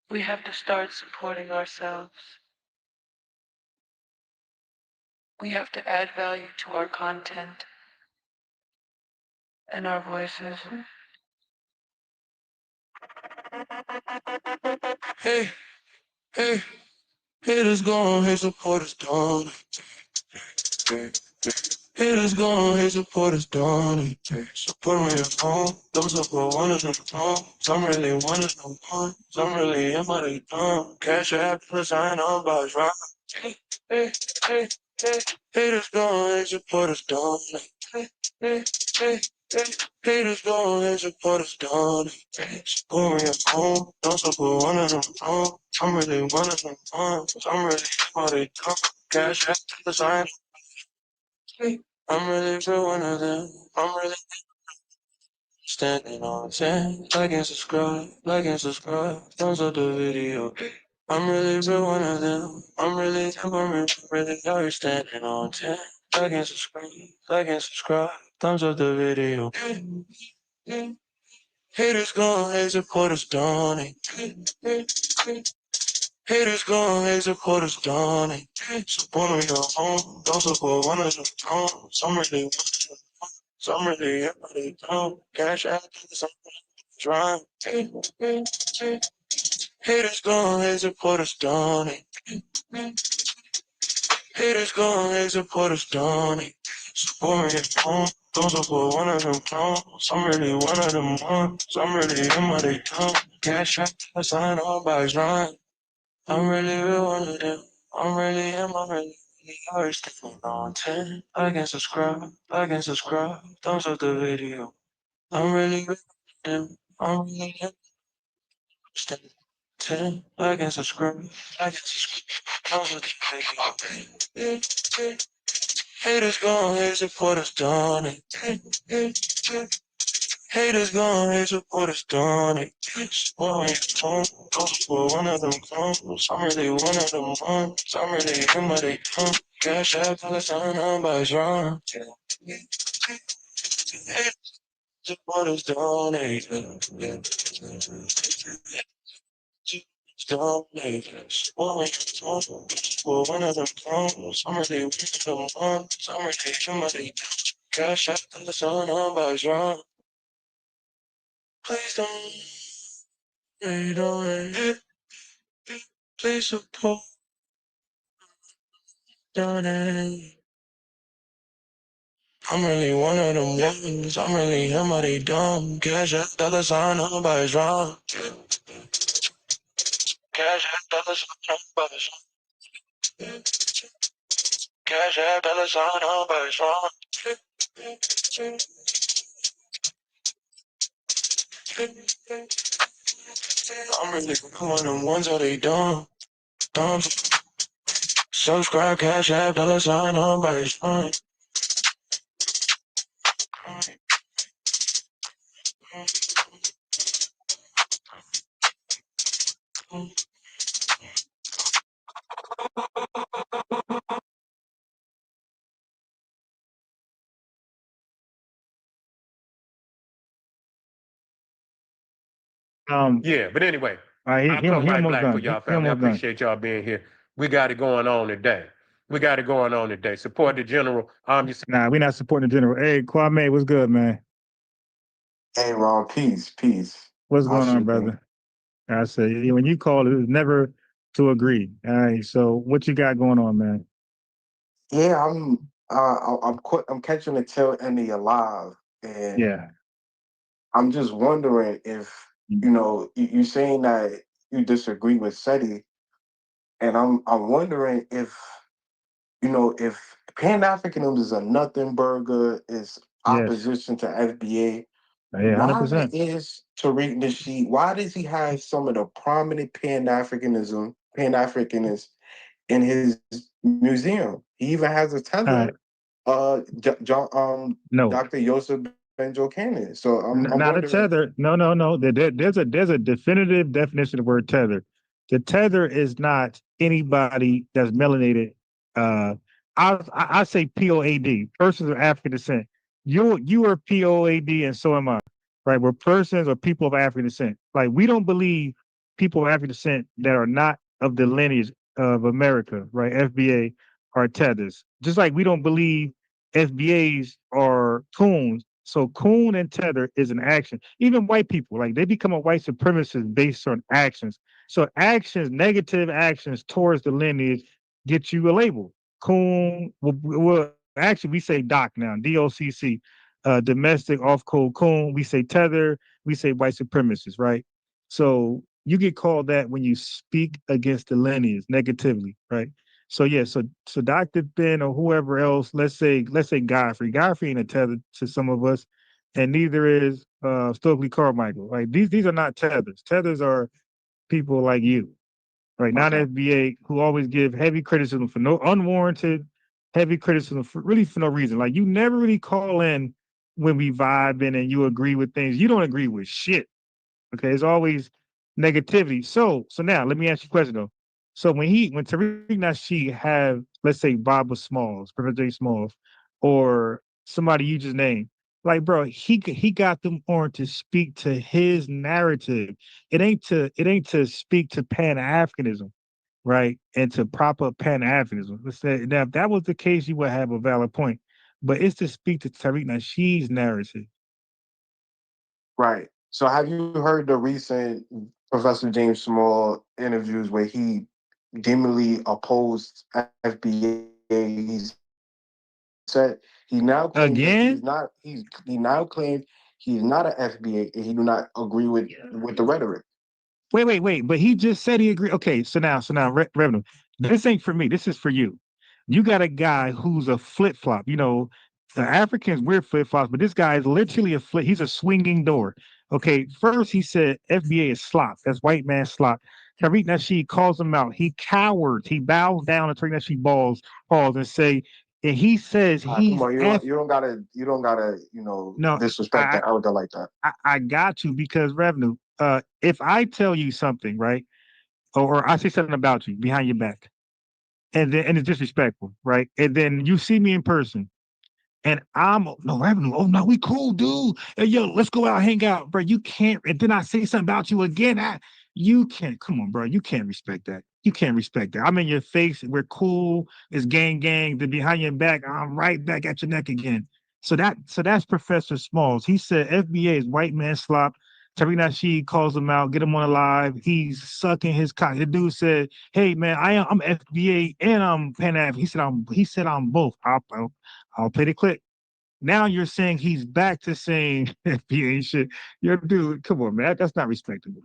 We have to start supporting ourselves. We have to add value to our content and our voices. Hey, hey, haters gone, hate supporters done. Haters gone, hate supporters done. Support me at home, don't support one of them home. Some really one of them one, some really am I they done. Cash app plus I ain't on bars, right? Hey, hey, hey, hey. Haters gone, hate supporters done. Hey, hey, hey, hey. Haters gone, hate supporters done. Support me at home, don't support one of them home. Some really one of them one, some really am I they done. Cash app plus I ain't I'm really for one of them. I'm really standing on 10. Like and subscribe, like and subscribe. Thumbs up the video. I'm really for one of them. I'm really always standing on 10. Like and subscribe, like and subscribe. Thumbs up the video. Haters gone, hate supporters done. Haters gone, hate supporters done. Support me at home, don't support one of them home. Some really some really everybody don't. Cash out to some trying. Haters gone, hate supporters done. Haters gone, hate supporters done. Support me at home, don't support one of them home. Some really one of them one. Some really in my they tongue. Cash out to sign all by rhyme. I'm really with one of them. I'm really always sticking on 10. Like and subscribe, like and subscribe. Thumbs up the video. I'm really with them. I'm really sticking on 10. Like and subscribe, like and subscribe. Thumbs up the video. Haters gone, hate supporters done. Haters gone, hate supporters done. Support me at home, don't support one of them clones. I'm really one of them ones. I'm really in my they come. Cash out for the sign on by wrong. Haters supporters donate. Donate. Support me at home, support one of them clones. I'm really one of them ones. I'm really in my they cash out for the sign on by wrong. Please don't. Please support, donate. I'm really one of them ones. I'm really him, but they dumb. Cash out, dollar sign, nobody's wrong. Cash out, dollar sign, nobody's wrong. Cash out, dollar sign, nobody's wrong. I'm really one of them ones that they dumb. Dumb. Subscribe, cash out, dollar sign, nobody's wrong. Yeah, but anyway, he, I'll he, come he right almost back for done. y'all, He family. I almost done. appreciate y'all being here. We got it going on today. We got it going on today. Support the general. Nah, we not supporting the general. Hey, Kwame, what's good, man? Hey, Ron, peace, peace. What's going How's on, your day? brother? I said, when you call, it was never to agree. All right, so what you got going on, man? Yeah, I'm catching the tail end of your live, and Yeah. I'm just wondering if you're saying that you disagree with SETI, and I'm wondering if Pan Africanism is a nothing burger, is Yes. opposition to FBA. Yeah, Why 100%. is Tariq Nasheed? Why does he have some of the prominent Pan Africanists in his museum? He even has a All tether, right. John, No. Dr. Joseph Benjo Cannon. So I'm Not a wondering. tether. No. There's a definitive definition of the word tether. The tether is not anybody that's melanated. I say POAD, persons of African descent. You are POAD, and so am I. Right? We're persons or people of African descent. Like we don't believe people of African descent that are not of the lineage of America, right? FBA are tethers. Just like we don't believe FBAs are coons. So coon and tether is an action. Even white people, like they become a white supremacist based on actions. So actions, negative actions towards the lineage get you a label. Coon, well actually we say doc now, DOCC, domestic off code coon. We say tether, we say white supremacist, right? So you get called that when you speak against the lineage negatively, right? So yeah, so Dr. Ben or whoever else, let's say Godfrey. Godfrey ain't a tether to some of us, and neither is Stokely Carmichael. Right? These are not tethers. Tethers are people like you, right? Not Okay. FBA who always give heavy criticism for no unwarranted heavy criticism for really for no reason. Like you never really call in when we vibing and you agree with things. You don't agree with shit. Okay, it's always negativity. So now let me ask you a question though. So when Tariq Nasheed have, let's say Baba Smalls, Professor J Smalls, or somebody you just named, like bro, he got them on to speak to his narrative. It ain't to speak to Pan Africanism, right? And to prop up Pan Africanism. Let's say now if that was the case, you would have a valid point. But it's to speak to Tariq Nasheed's narrative. Right. So have you heard the recent Professor James Small interviews where he vehemently opposed FBA? Said he now claims that Again, he now claims he's not an FBA and he do not agree with the rhetoric. wait. But he just said he agreed. Okay, so now, revenue. This ain't for me. This is for you. You got a guy who's a flip flop. The Africans wear flip flops, but this guy is literally a flip. He's a swinging door. Okay, first he said FBA is slop. That's white man slop. Tariq Nasheed calls him out. He cowards. He bows down and Tariq Nasheed falls and say, and he says Come he's on, F. you don't gotta No, disrespect I the elder like that. I got to because revenue. If I tell you something, right? Or I say something about you behind your back, and it's disrespectful, right? And then you see me in person, and I'm no revenue. Oh no, we cool, dude. Hey, yo, let's go out, hang out, bro. You can't. And then I say something about you again. You can't. Come on, bro. You can't respect that. You can't respect that. I'm in your face. We're cool. It's gang, gang. Then behind your back, I'm right back at your neck again. So that's Professor Smalls. He said FBA is white man slop. Tariq Nasheed calls him out, get him on a live. He's sucking his cock. The dude said, "Hey man, I'm FBA and I'm Pan Am." He said I'm both. I'll play the clip. Now you're saying he's back to saying FBA ain't shit. Your dude, come on, man. That's not respectable.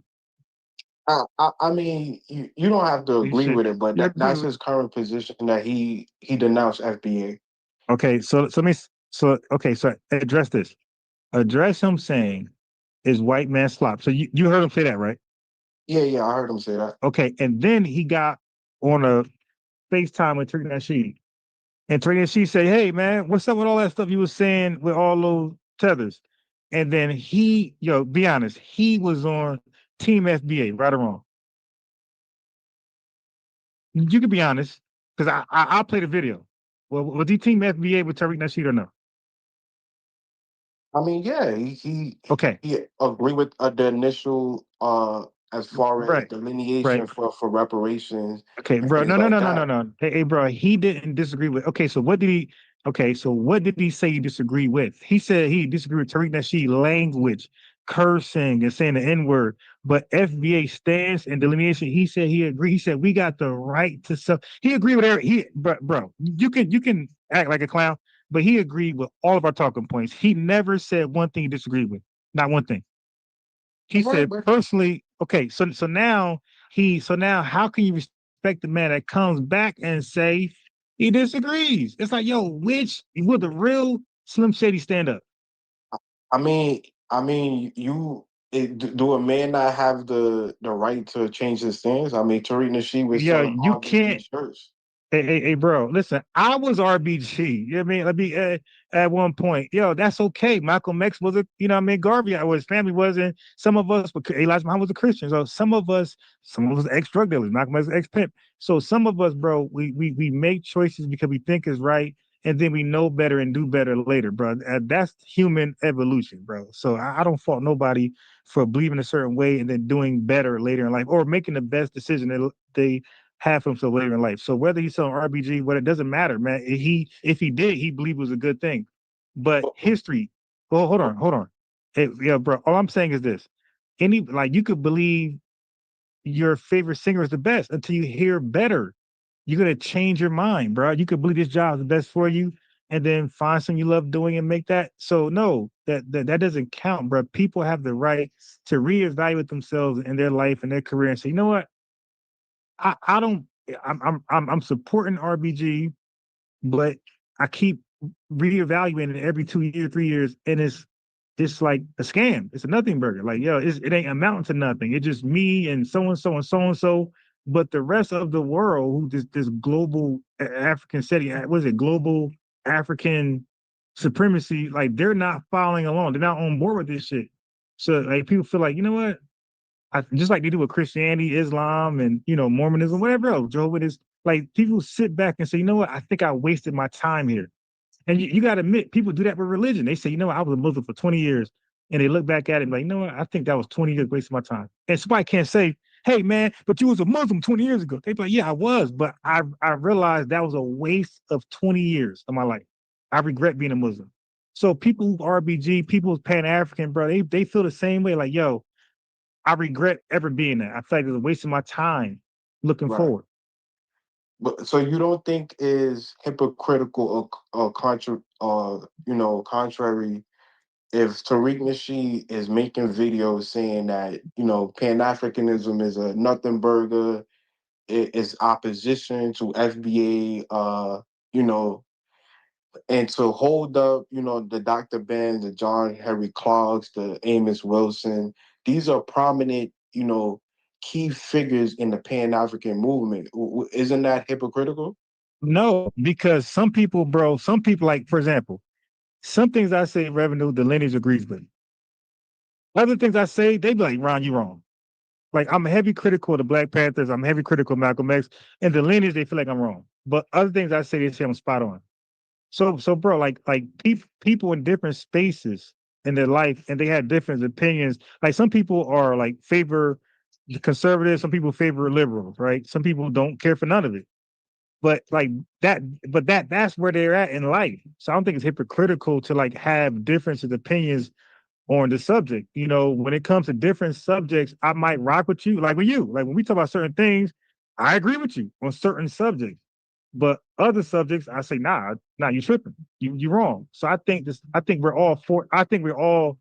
I mean, you don't have to Ain't agree shit. with it, but Your that's dude. his current position that he denounced FBA. Okay, so address this. Address him saying is white man slop. So you heard him say that, right? Yeah, I heard him say that. Okay, and then he got on a FaceTime with Trina Nasheed. And Trina Nasheed said, "Hey man, what's up with all that stuff you was saying with all those tethers?" And then be honest, he was on Team FBA, right or wrong. You can be honest, because I'll play the video. Well, was he Team FBA with Tariq Nasheed or no? I mean, yeah, Okay, he agree with the initial as far as right, right. delineation for reparations Okay, and bro. things No, no, like no, no, no, that. no. Hey, bro. He didn't disagree with. Okay, so what did he? Okay, so what did he say he disagreed with? He said he disagreed with Tariq Nasheed language, cursing and saying the N word. But FBA stance and delineation, he said he agreed. He said we got the right to self. He agreed with every. Bro, you can act like a clown, but he agreed with all of our talking points. He never said one thing he disagreed with. Not one thing. He Right, said but personally, okay, so now how can you respect the man that comes back and say he disagrees? It's like, yo, which will the real Slim Shady stand up? I mean, do a man not have the right to change his stance? I mean, Tariq Nasheed was Yeah, selling you RBG can't. shirts. Hey, bro, listen, I was RBG. You know what I mean? Let me at one point, yo, that's okay. Malcolm X was Garvey, or his family wasn't. Some of us, Elijah Muhammad was a Christian. So some of us ex drug dealers. Malcolm X ex pimp. So some of us, bro, we make choices because we think is right, and then we know better and do better later, bro. That's human evolution, bro. So I don't fault nobody for believing a certain way and then doing better later in life, or making the best decision that they have for themselves later in life. So whether he's selling RBG, what it doesn't matter, man. If he did, he believed it was a good thing. But But, history. Well, hold on. Hey, yeah, bro. All I'm saying is this: like you could believe your favorite singer is the best until you hear better. You're gonna change your mind, bro. You could believe this job is the best for you, and then find something you love doing and make that. So no, that doesn't count, bro. People have the right to reevaluate themselves in their life and their career and say, you know what, I don't. I'm supporting RBG, but I keep reevaluating it every 2 years, 3 years, and it's like a scam. It's a nothing burger. Like, yo, it ain't amounting to nothing. It's just me and so and so and so and so. But the rest of the world, who this global African setting, what is it, global African supremacy, like they're not following along. They're not on board with this shit. So like people feel like, you know what? Just like they do with Christianity, Islam, and Mormonism, whatever else, Jehovah's. Like people sit back and say, you know what? I think I wasted my time here. And you got to admit, people do that with religion. They say, you know what? I was a Muslim for 20 years. And they look back at it and like, you know what? I think that was 20 years wasting my time. And somebody can't say, hey, man, but you was a Muslim 20 years ago. They be like, yeah, I was. But I realized that was a waste of 20 years of my life. I regret being a Muslim. So people who RBG, people who's Pan-African, bro, they feel the same way. Like, yo, I regret ever being there. I feel like it was a waste of my time looking right. forward. But so you don't think is hypocritical or contrary if Tariq Nasheed is making videos saying that Pan Africanism is a nothing burger, it is opposition to FBA, you know, and to hold up, the Dr. Ben, the John Henry Clarks, the Amos Wilson, these are prominent, key figures in the Pan African movement. Isn't that hypocritical? No, because some people, like, for example, some things I say revenue, the lineage agrees with. Other things I say, they be like, Ron, you wrong. Like, I'm heavy critical of the Black Panthers, I'm heavy critical of Malcolm X, and the lineage, they feel like I'm wrong. But other things I say, they say I'm spot on. So bro, like people in different spaces in their life, and they have different opinions. Like some people are like favor the conservatives, some people favor liberals, right? Some people don't care for none of it. But like that's where they're at in life. So I don't think it's hypocritical to like have differences of opinions on the subject. When it comes to different subjects, I might rock with you, like with you. Like when we talk about certain things, I agree with you on certain subjects. But other subjects, I say, nah, you tripping. You wrong. So I think we're all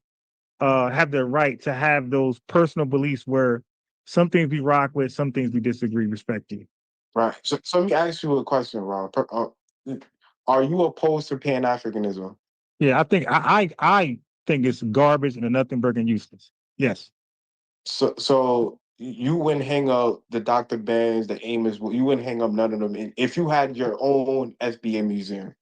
have the right to have those personal beliefs where some things we rock with, some things we disagree respectfully. Right. So let me ask you a question, Ron. Are you opposed to Pan Africanism? Yeah, I think it's garbage and a nothing burger and useless. Yes. So you wouldn't hang up the Dr. Benz, the Amos, you wouldn't hang up none of them if you had your own SBA museum.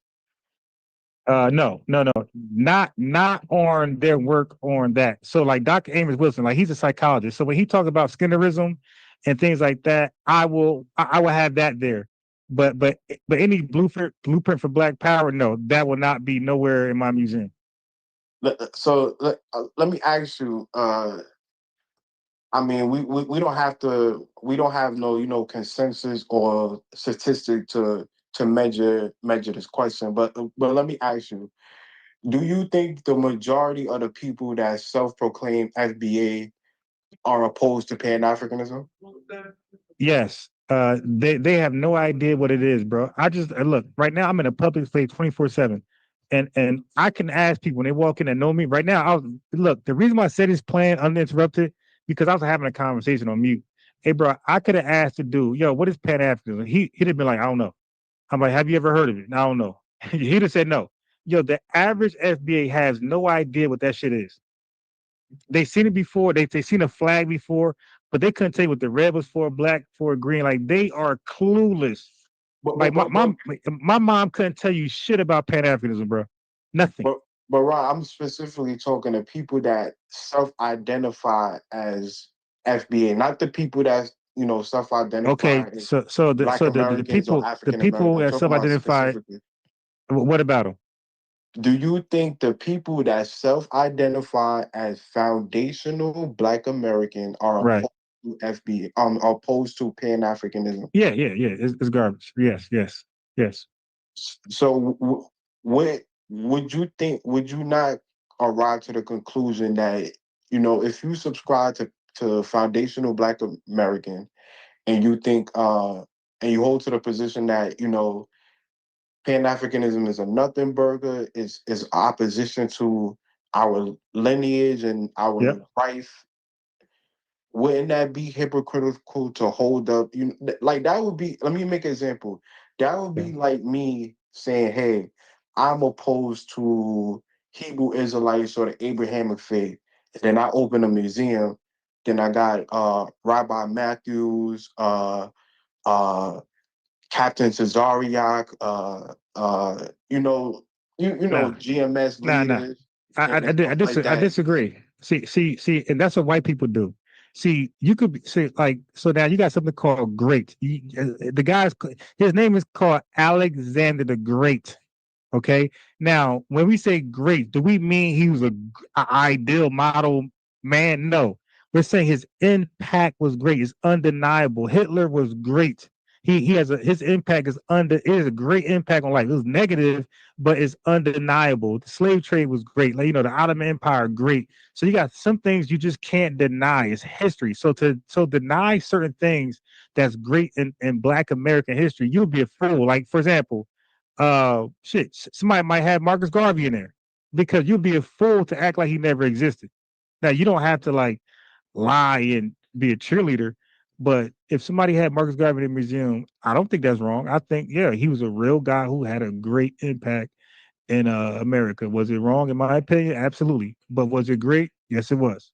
No, not on their work on that. So like Dr. Amos Wilson, like he's a psychologist. So when he talks about Skinnerism and things like that, I will have that there. But any blueprint for Black Power, no, that will not be nowhere in my museum. So let me ask you. I mean, we don't have no consensus or statistic to measure this question. But let me ask you: do you think the majority of the people that self-proclaim FBA are opposed to Pan Africanism? Yes. They have no idea what it is, bro. I just look right now. I'm in a public space 24/7, and I can ask people when they walk in and know me. Right now, look. The reason why I said this playing uninterrupted because I was having a conversation on mute. Hey, bro, I could have asked the dude, yo, what is Pan Africanism? He'd have been like, I don't know. I'm like, have you ever heard of it? I don't know. He'd have said no. Yo, the average FBA has no idea what that shit is. They seen it before. They seen a flag before, but they couldn't tell you what the red was for, black for, green. Like they are clueless. But Like but my but but mom, my mom couldn't tell you shit about Pan Africanism, bro. Nothing. but but Ron, I'm specifically talking to people that self-identify as FBA, not the people that Okay, self-identify as so Black the Americans or people African Americans. I'm that talking about self-identify specifically. What about him? Do you think the people that self-identify as foundational Black American are Right. opposed to FB, opposed to Pan-Africanism? Yeah, yeah, yeah. It's garbage. Yes, yes, yes. So, what would you think? Would you not arrive to the conclusion that, if you subscribe to foundational Black American, and you think and you hold to the position that Pan Africanism is a nothing burger, is opposition to our lineage and our Yep. life. Wouldn't that be hypocritical to hold up? Like that would be. Let me make an example. That would Yeah. be like me saying, "Hey, I'm opposed to Hebrew Israelites or the Abrahamic faith." And then I open a museum. Then I got Rabbi Matthews, uh, Captain Cesariak, Nah, GMS nah. leaders and I stuff like I that. disagree. See, and that's what white people do. See, you could say like so now you got something called great. The guy's his name is called Alexander the Great. Okay. Now, when we say great, do we mean he was a ideal model man? No. We're saying his impact was great. It's undeniable. Hitler was great. He has his impact it is a great impact on life. It was negative, but it's undeniable. The slave trade was great. Like, the Ottoman Empire, great. So you got some things you just can't deny. It's history. So deny certain things that's great in Black American history, you'll be a fool. Like, for example, somebody might have Marcus Garvey in there because you'd be a fool to act like he never existed. Now you don't have to like lie and be a cheerleader, but if somebody had Marcus Garvey in the museum, I don't think that's wrong. I think yeah, he was a real guy who had a great impact in America. Was it wrong in my opinion? Absolutely. But was it great? Yes, it was.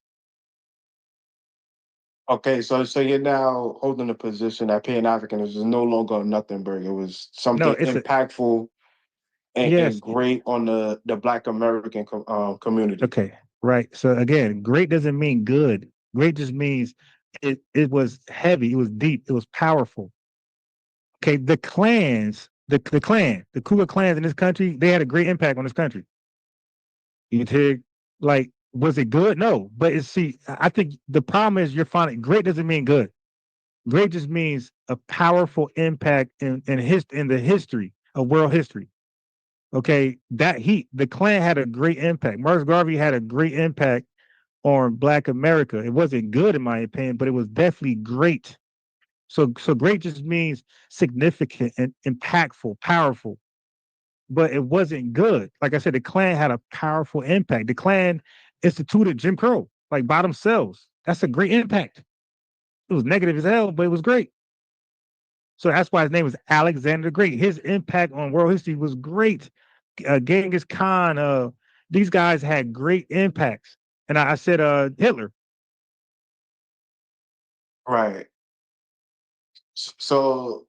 Okay, so you're now holding the position that Pan Africanism is no longer a nothing burger. It was No, something it's a impactful and yes. great on the Black American community. Okay, right. So again, great doesn't mean good. Great just means it was heavy, it was deep, it was powerful. Okay, the clans, the clan, the Ku Klux Klans in this country, they had a great impact on this country. You take like, was it good? No, but I think the problem is you're finding great doesn't mean good. Great just means a powerful impact in the history of world history. Okay, the Klan had a great impact. Marcus Garvey had a great impact on Black America. It wasn't good in my opinion, but it was definitely great. So great just means significant and impactful, powerful. But it wasn't good. Like I said, the Klan had a powerful impact. The Klan instituted Jim Crow, like by themselves. That's a great impact. It was negative as hell, but it was great. So that's why his name was Alexander the Great. His impact on world history was great. Genghis Khan, these guys had great impacts. And I said Hitler. Right. So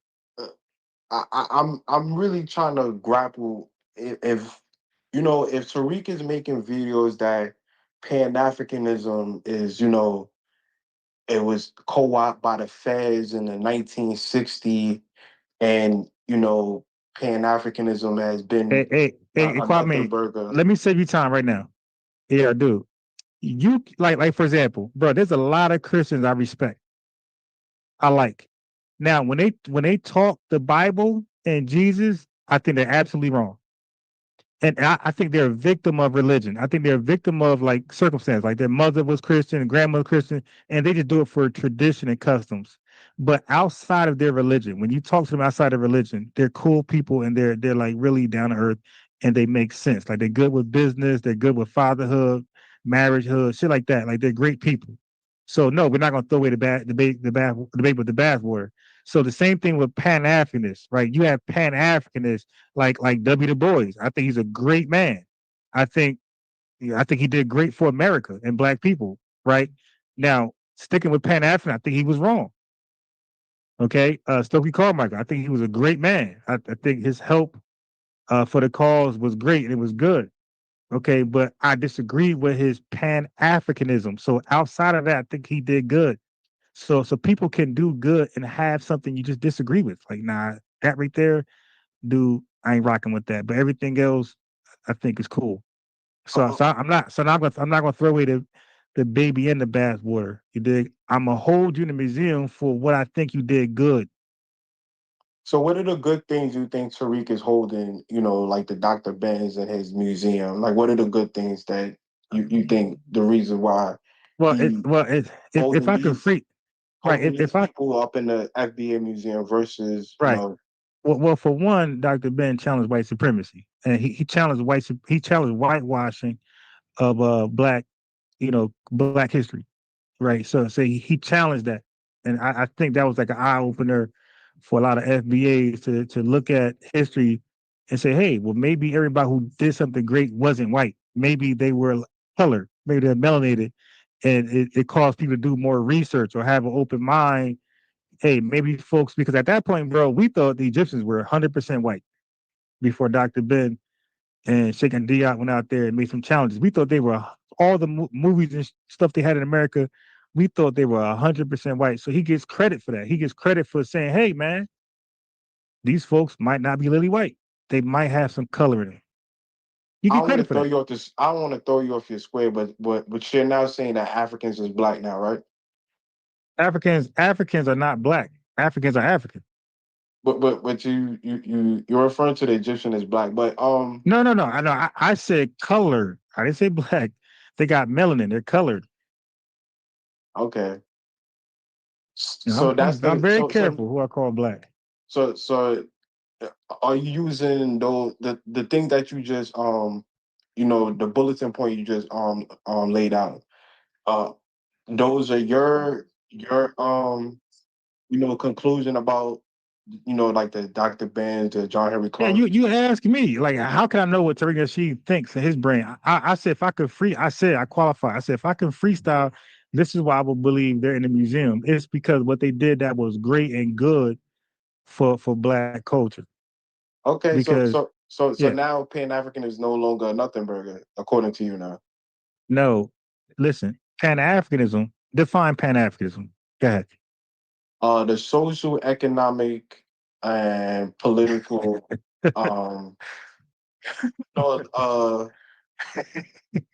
I'm really trying to grapple if if Tariq is making videos that Pan Africanism is it was co-opted by the feds in the 1960s, and Pan Africanism has been Hey, a nothing Kwame, burger. let me save you time right now. Yeah, dude. You like for example, bro, there's a lot of Christians I respect. I like. Now, when they talk the Bible and Jesus, I think they're absolutely wrong. And I think they're a victim of religion. I think they're a victim of like circumstance. Like their mother was Christian and grandmother Christian, and they just do it for tradition and customs. But outside of their religion, when you talk to them outside of religion, they're cool people and they're like really down to earth and they make sense. Like they're good with business, they're good with fatherhood, marriagehood, shit like that. Like they're great people. So no, we're not gonna throw away the debate with the bathwater. So the same thing with Pan Africanists, right? You have Pan Africanists like W. Du Bois. I think he's a great man. I think I think he did great for America and Black people. Right now, sticking with Pan African, I think he was wrong. Okay, Stokely Carmichael, I think he was a great man. I think his help for the cause was great and it was good. Okay, but I disagree with his Pan Africanism. So outside of that, I think he did good. So people can do good and have something you just disagree with. Like, nah, that right there, dude, I ain't rocking with that. But everything else, I think is cool. So Oh, so I'm not gonna throw away the baby in the bathwater. You dig? I'm gonna hold you in the museum for what I think you did good. so what are the good things you think Tariq is holding, like the Dr. Benz in his museum? Like what are the good things that you think the reason why he If holding I could these free right, these if I people up in the FBA museum versus, right. Well, for one, Dr. Ben challenged white supremacy, and he challenged whitewashing of black black history, right? So he challenged that, and I think that was like an eye opener for a lot of FBAs to look at history and say, hey, well maybe everybody who did something great wasn't white. Maybe they were colored, maybe they're melanated, and it caused people to do more research or have an open mind. Hey, maybe folks, because at that point, bro, we thought the Egyptians were 100% white before Dr. Ben and Sheikh and Diop went out there and made some challenges. We thought they were all the movies and stuff they had in America. We thought they were 100% white. So he gets credit for that. He gets credit for saying, "Hey, man, these folks might not be lily white. They might have some color in them." You I get don't want credit to for throw that. you off this. I don't want to throw you off your square, but you're now saying that Africans is black now, right? Africans are not black. Africans are African. But you're referring to the Egyptian as black, but No, no, no. I know. I said colored. I didn't say black. They got melanin. They're colored. okay. You know, So that's I'm the very careful who I call black. so are you using the thing that you just the bulletin point you just laid out? Uh, those are your conclusion about like the Dr. Benz, the John Henry Yeah, Clark. you ask me like, how can I know what Tariq Nasheed thinks in his brain? I said if I could I said I qualify. I said if I can freestyle, this is why I would believe they're in the museum. It's because what they did that was great and good for black culture. Okay, Because so yeah, now Pan African is no longer a nothing burger, according to you now. no, listen, Pan Africanism. Define Pan Africanism. Go ahead. The social, economic, and political um no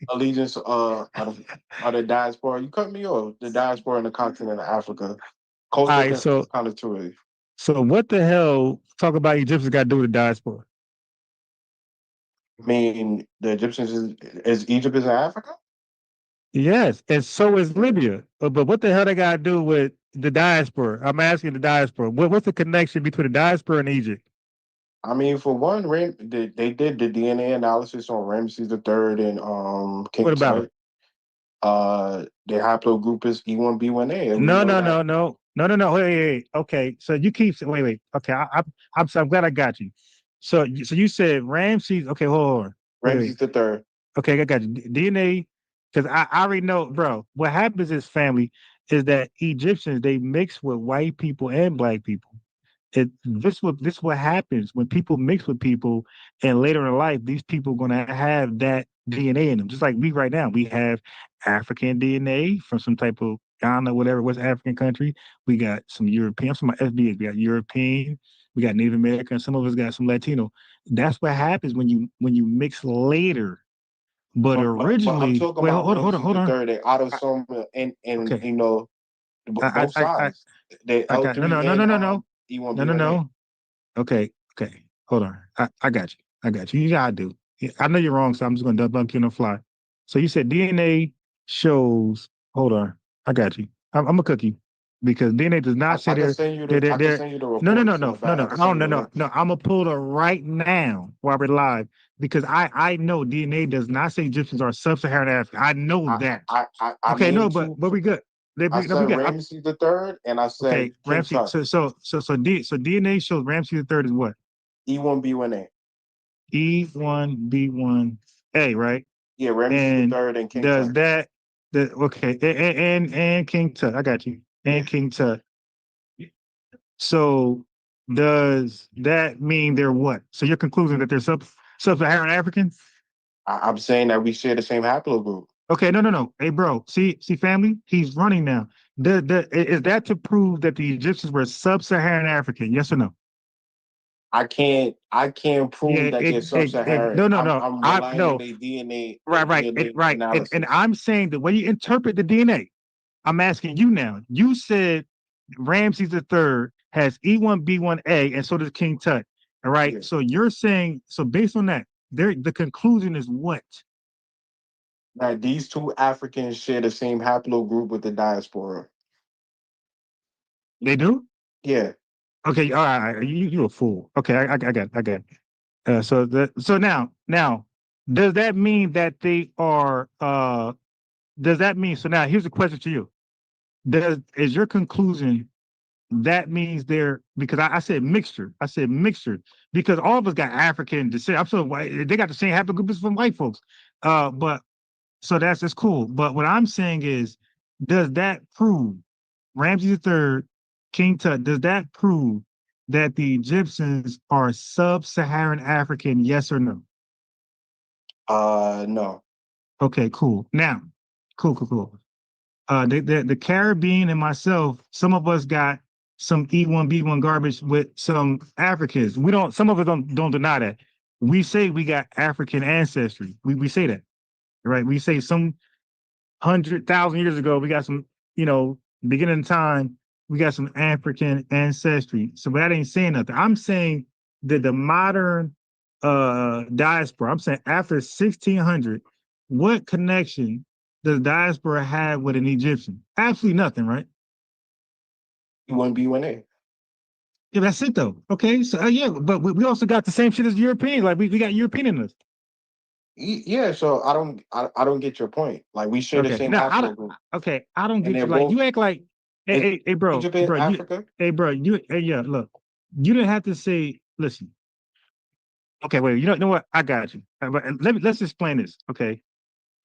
allegiance of the diaspora. You cut me off. The diaspora in the continent of Africa. All Cultural right, continuity. so what the hell talk about Egyptians got to do with the diaspora? I mean, the Egyptians is Egypt is in Africa? Yes, and so is Libya. But what the hell they got to do with the diaspora? I'm asking the diaspora. What's the connection between the diaspora and Egypt? I mean, for one, they did the DNA analysis on Ramses III and What King about them? Tut. The haplogroup is E1B1A, and we No, know no, that no, no, no, no, no. Wait. Okay, so you keep wait. Okay, I'm glad I got you. So you said Ramses. Okay, hold on. Wait. Ramses III. Okay, I got you. DNA, because I already know, bro. What happens is family is that Egyptians they mix with white people and black people. This what happens when people mix with people, and later in life, these people gonna have that DNA in them. Just like we right now, we have African DNA from some type of Ghana, whatever, West African country. We got some European, some FBA. We got European, we got Native American. Some of us got some Latino. That's what happens when you mix later. But But I'm originally, talking wait, about Ramses hold on. III, the I, autosomal and okay, both I sides. The I got no, L3 no, no, and no, no, no, no, no, E1B1A. no. Okay, okay. Hold on. I got you. I got you. You gotta do. Yeah, I know you're wrong, so I'm just gonna debunk you on the fly. So you said DNA shows. Hold on. I got you. I'm gonna cook you because DNA does not say I can they're send you they're the they're, they're no no no reports in the no no back. no. I I can don't send no you a no link. no. I'm gonna pull it right now while we're live because I know DNA does not say Egyptians are sub-Saharan Africa. I know that. I Okay, no, named but two. we good. I No, said we good. Ramses III and I said Okay, King Ramsey. Tut. So DNA shows Ramsey the third is what? E1B1A. E1B1A, right? Yeah, Ramses And III and King does Tut. that the okay and King Tut? I got you. And King Tut. So does that mean they're what? So your conclusion that they're sub-Saharan African? I'm saying that we share the same haplogroup. Okay, no, no, no. Hey, bro, see, family, he's running now. Is that to prove that the Egyptians were sub-Saharan African? Yes or no? I can't Yeah, prove that they're sub-Saharan. no, no, I'm no. I'm I relying on no, their right, DNA right. And analysis. I'm saying the way you interpret the DNA, I'm asking you now. You said Ramses the third has E1B1A, and so does King Tut. All right. Yeah. So you're saying, so based on that, the conclusion is what? That these two Africans share the same haplogroup with the diaspora. They do? Yeah. Okay, all right. You a fool. Okay, I got it. So now, does that mean that they are does that mean so now here's a question to you. Is your conclusion that means they're because I said mixture. I said mixture because all of us got African descent. I'm so white, they got the same haplogroup as from white folks. But so that's cool. But what I'm saying is, does that prove Ramses III, King Tut, does that prove that the Egyptians are sub-Saharan African, yes or no? No. Okay, cool. Now, cool. The Caribbean and myself, some of us got some E1B1 garbage with some Africans. We don't, some of us don't deny that. We say we got African ancestry. We say that, right? We say some 100,000 years ago, we got some, beginning of time, we got some African ancestry. So that ain't saying nothing. I'm saying that the modern diaspora, I'm saying after 1600, what connection does diaspora have with an Egyptian? Absolutely nothing, right? E1B1A. Yeah, that's it though. Okay, so yeah, but we also got the same shit as Europeans. Like we got European in us. Yeah, so I don't get your point. Like we share the Okay, same now I don't. haplogroup, Okay, I don't and get they're you. Like both you act like, is hey, bro, Egypt in Africa. yeah, look, you didn't have to say. Listen, okay, wait, you know what? I got you. But let's explain this. Okay,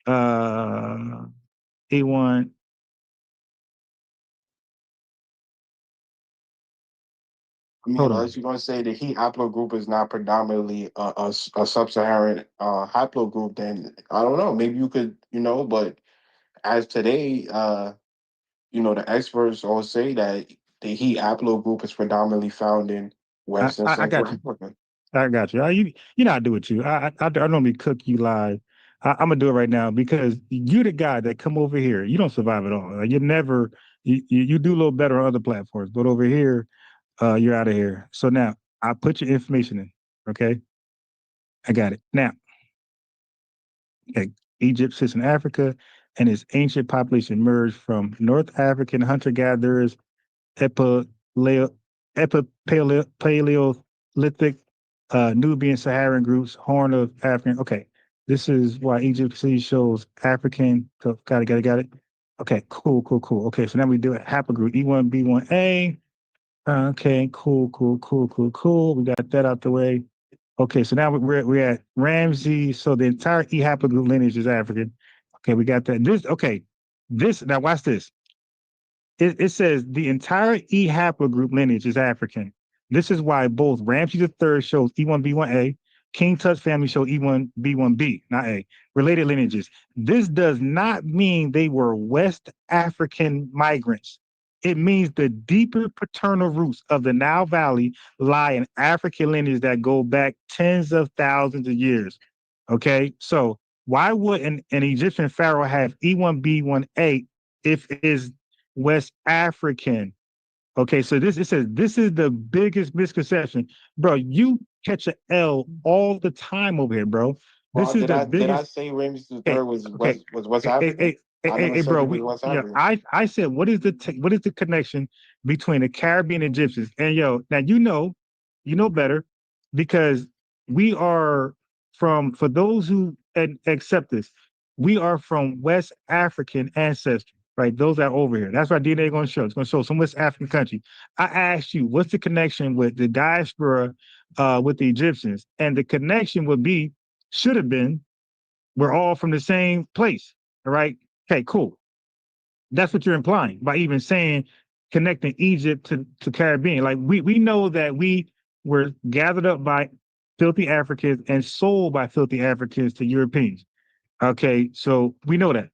uh, A1. I mean, Hold on. unless you're gonna say the He haplogroup is not predominantly a sub-Saharan haplogroup, then I don't know. Maybe you could, but as today, the experts all say that the He haplogroup is predominantly found in West and I Central got you. Africa. I got you. You know I do with you. I normally cook you live. I'm gonna do it right now because you the guy that come over here. You don't survive at all. Like, you never. You do a little better on other platforms, but over here, you're out of here. So now I put your information in. Okay, I got it now. Okay. Egypt sits in Africa, and its ancient population emerged from North African hunter-gatherers, epipaleo, Paleolithic, Nubian Saharan groups, Horn of African. Okay, this is why Egypt shows African. So got it. Okay, cool. Okay, so now we do it. Haplogroup E1B1A. Okay, cool. We got that out the way. Okay, so now we're at Ramsey. So the entire E haplogroup lineage is African. Okay, we got that. This now watch this. It says the entire E haplogroup lineage is African. This is why both Ramsey III shows E1B1A, King Tut's family show E1B1B, not A, related lineages. This does not mean they were West African migrants. It means the deeper paternal roots of the Nile Valley lie in African lineages that go back tens of thousands of years. Okay, so why would an Egyptian pharaoh have E1B1A if it is West African? Okay, so it says this is the biggest misconception, bro. You catch a L all the time over here, bro. This Well, is did the I biggest. say Ramses the Okay, Third was okay, West African? I never said bro. he was West Yeah, African. I said what is the connection between the Caribbean and Egyptians? And yo, now you know better because we are from for those who accept this, we are from West African ancestry, right? Those that are over here. That's what DNA going to show. It's going to show some West African country. I asked you, what's the connection with the diaspora with the Egyptians? And the connection would be should have been we're all from the same place. All right. Okay, cool. That's what you're implying by even saying connecting Egypt to Caribbean. Like we know that we were gathered up by filthy Africans and sold by filthy Africans to Europeans. Okay, so we know that.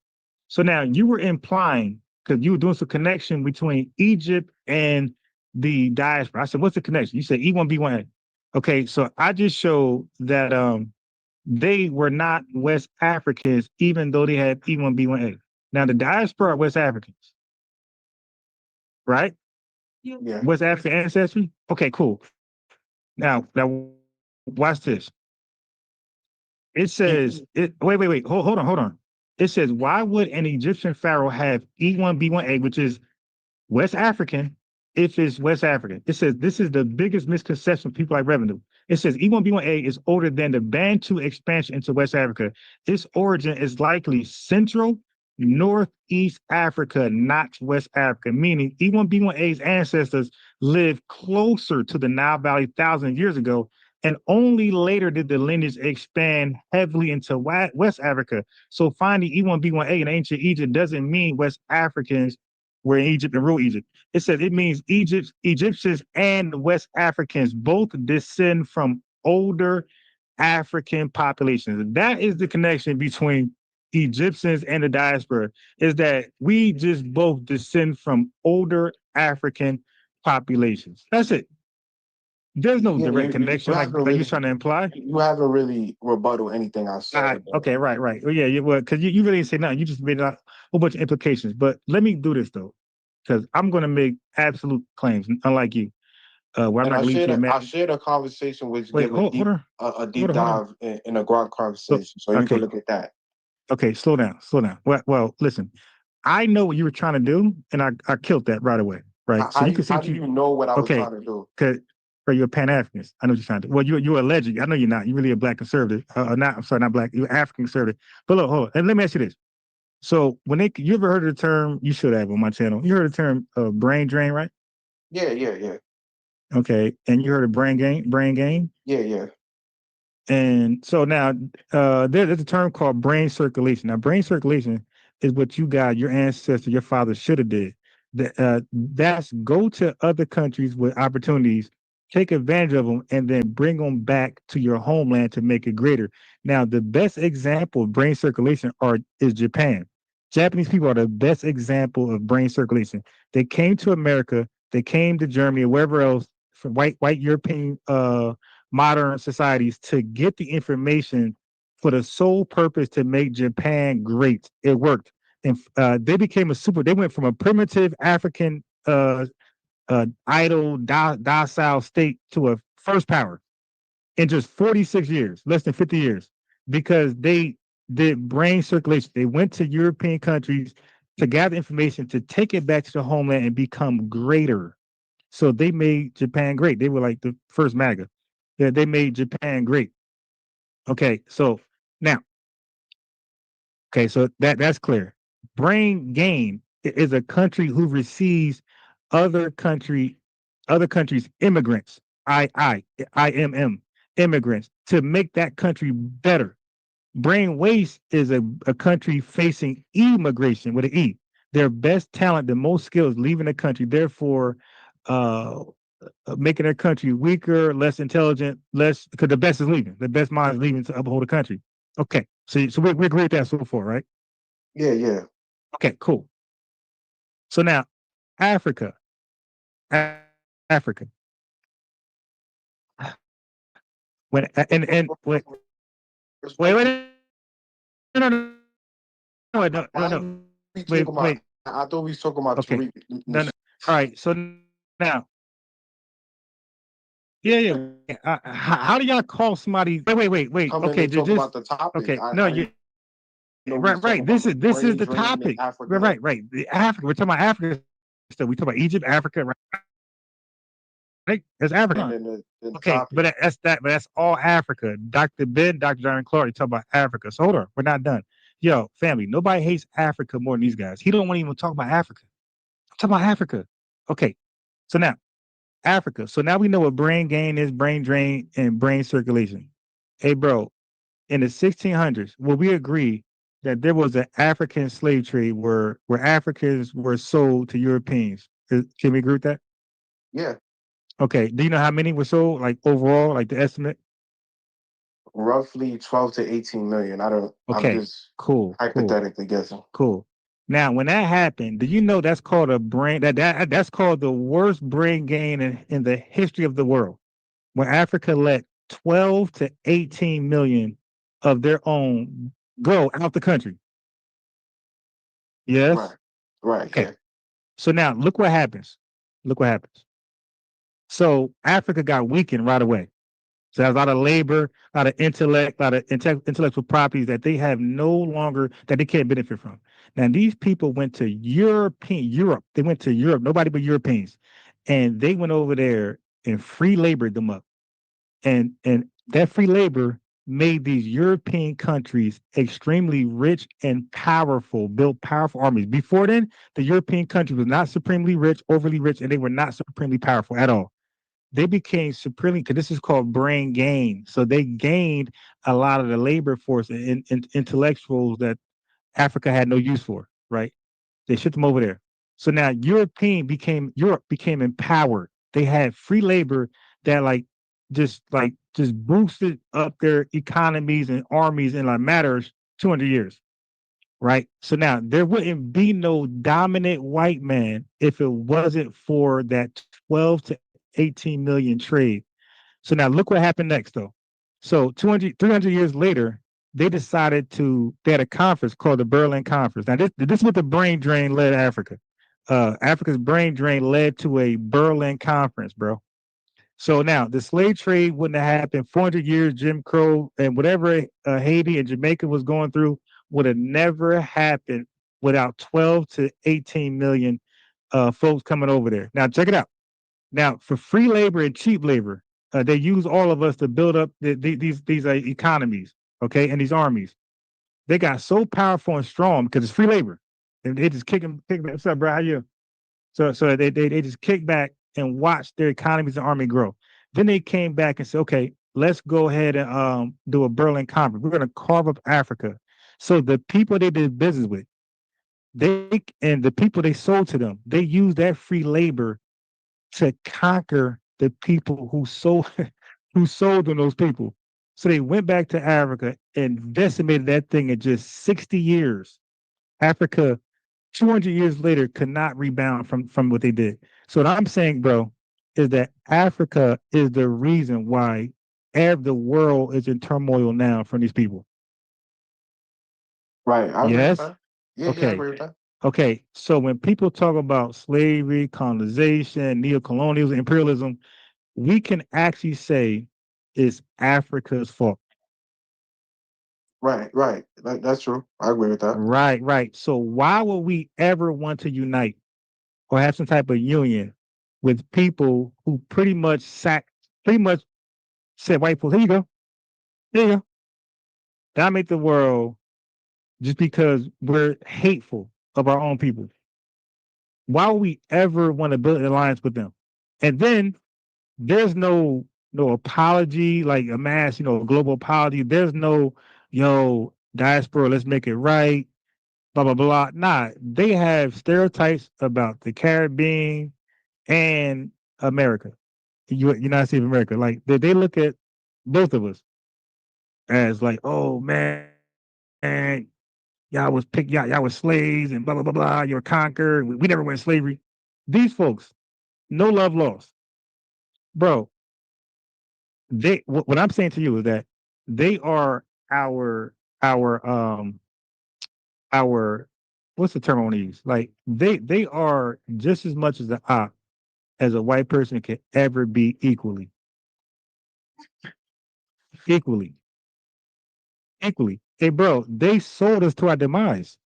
So now you were implying because you were doing some connection between Egypt and the diaspora. I said, what's the connection? You said E1B1A. Okay, so I just showed that they were not West Africans, even though they had E1B1A. Now the diaspora are West Africans, right? Yeah. West African ancestry. Okay, cool. Now, watch this. It says it. Wait. Hold on. It says, why would an Egyptian pharaoh have E1B1A, which is West African, if it's West African? It says this is the biggest misconception of people like revenue. It says E1B1A is older than the Bantu expansion into West Africa. Its origin is likely Central Northeast Africa, not West Africa, meaning E1B1A's ancestors lived closer to the Nile Valley thousands of years ago, and only later did the lineage expand heavily into West Africa. So finding E1B1A in ancient Egypt doesn't mean West Africans were in Egypt and ruled Egypt. It says it means Egyptians and West Africans both descend from older African populations. That is the connection between Egyptians and the diaspora, is that we just both descend from older African populations. That's it. There's no Yeah, direct connection like haven't you're trying to imply. you haven't really rebutted anything I said. Okay, right. Well, yeah, well, because you really didn't say nothing. You just made a whole bunch of implications. But let me do this though, because I'm going to make absolute claims, unlike you, where I'm And not going to leave you I mad. shared a conversation which Wait, give hold on. a deep Hold on. dive in a Grok So, conversation. So you can okay, look at that. okay, slow down. Well, listen, I know what you were trying to do, and I killed that right away. Right. So you can see How what do you you, know what I was okay, trying to do? because you're a Pan Africanist. I know what you're trying to do. Well, you're a legend. I know you're not. You're really a black conservative. Not, I'm sorry, not black. You're African conservative. But look, hold on. And let me ask you this. So you ever heard of the term, you should have on my channel, you heard the term brain drain, right? Yeah. Okay. And you heard of brain gain? Yeah. And so now there's a term called brain circulation. Now, brain circulation is what your ancestor, your father should have did. That's go to other countries with opportunities, take advantage of them, and then bring them back to your homeland to make it greater. Now, the best example of brain circulation is Japan. Japanese people are the best example of brain circulation. They came to America, they came to Germany, or wherever else, from white European modern societies, to get the information for the sole purpose to make Japan great. It worked. And they became they went from a primitive African idle, docile state to a first power in just 46 years, less than 50 years, because they did brain circulation. They went to European countries to gather information, to take it back to the homeland and become greater. So they made Japan great. They were like the first MAGA. Yeah, they made Japan great. Okay, so now, so that's clear. Brain gain is a country who receives other country, other countries' immigrants, IMM, immigrants, to make that country better. Brain waste is a country facing immigration with an E. Their best talent, the most skills leaving the country, therefore uh, making their country weaker, less intelligent, less, because the best is leaving. The best mind is leaving to uphold the country. Okay. So we agree with that so far, right? Yeah. Okay, cool. So now, Africa. Africa. When and wait, no. Wait. I thought we was talking about Okay. Tariq. No. All right. So now, yeah. How do y'all call somebody? Wait. Come in Okay, and talk just about the topic. okay. No, I you didn't know we was talking right. about This is brain the drain in topic. Africa. Right. The Africa. We're talking about Africa. So we talk about Egypt, Africa, right? That's And Africa. then the Okay, topic. but that's all Africa. Dr. John Clark, you talk about Africa. So hold on, we're not done. Yo, family, nobody hates Africa more than these guys. He don't want to even talk about Africa. I'm talking about Africa. Okay, so now Africa. So now we know what brain gain is, brain drain, and brain circulation. Hey, bro, in the 1600s, will we agree that there was an African slave trade where Africans were sold to Europeans? Can we agree with that? Yeah. Okay. Do you know how many were sold, like overall, like the estimate? Roughly 12 to 18 million. I'm Okay. just Cool. hypothetically guessing. Cool. Now, when that happened, do you know that's called a brain that's called the worst brain gain in the history of the world? when Africa let 12 to 18 million of their own go out the country. Yes. Right. Right. Okay. Yeah. So now look what happens. Look what happens. So Africa got weakened right away. So there's a lot of labor, a lot of intellect, a lot of intellectual properties that they have no longer that they can't benefit from. Now these people went to Europe. They went to Europe. Nobody but Europeans, and they went over there and free labored them up. And that free labor made these European countries extremely rich and powerful, built powerful armies. Before then, the European countries was not supremely rich, overly rich, and they were not supremely powerful at all. They became supremely, because this is called brain gain. So they gained a lot of the labor force and intellectuals that Africa had no use for, right? They shipped them over there. So now Europe became empowered. They had free labor that just boosted up their economies and armies in like matters 200 years, right? So now there wouldn't be no dominant white man if it wasn't for that 12 to 18 million trade. So now look what happened next though. So 300 years later, they had a conference called the Berlin Conference. Now this is what the brain drain led Africa. Africa's brain drain led to a Berlin Conference, bro. So now the slave trade wouldn't have happened. 400 years, Jim Crow, and whatever Haiti and Jamaica was going through would have never happened without 12 to 18 million folks coming over there. Now check it out. Now for free labor and cheap labor, they use all of us to build up these economies, okay, and these armies. They got so powerful and strong because it's free labor. And they just kick back. What's up, bro? How you? So they just kick back and watch their economies and army grow. Then they came back and said, okay, let's go ahead and do a Berlin conference. We're going to carve up Africa. So the people they did business with, the people they sold to them, they used that free labor to conquer the people who sold who sold them those people. So they went back to Africa and decimated that thing in just 60 years. Africa 200 years later could not rebound from what they did. So what I'm saying, bro, is that Africa is the reason why the world is in turmoil now from these people. Right. I agree with Yes? that. Yeah. Yeah. I Okay. agree with that. Okay. So when people talk about slavery, colonization, neocolonialism, imperialism, we can actually say it's Africa's fault. Right. Right. That's true. I agree with that. Right, right. So why would we ever want to unite or have some type of union with people who pretty much said white folks, here you go, there you go, dominate the world just because we're hateful of our own people? Why would we ever want to build an alliance with them? And then there's no apology, like a mass, global apology. There's no, diaspora, let's make it right, blah blah blah. Nah, they have stereotypes about the Caribbean and America, United States of America. Like they look at both of us as like, oh man, y'all was slaves and blah blah blah blah. You're conquered. We never went slavery. These folks, no love lost, bro. What I'm saying to you is that they are our our what's the term I want to use? Like they are just as much as the op as a white person can ever be equally, equally. Hey, bro, they sold us to our demise.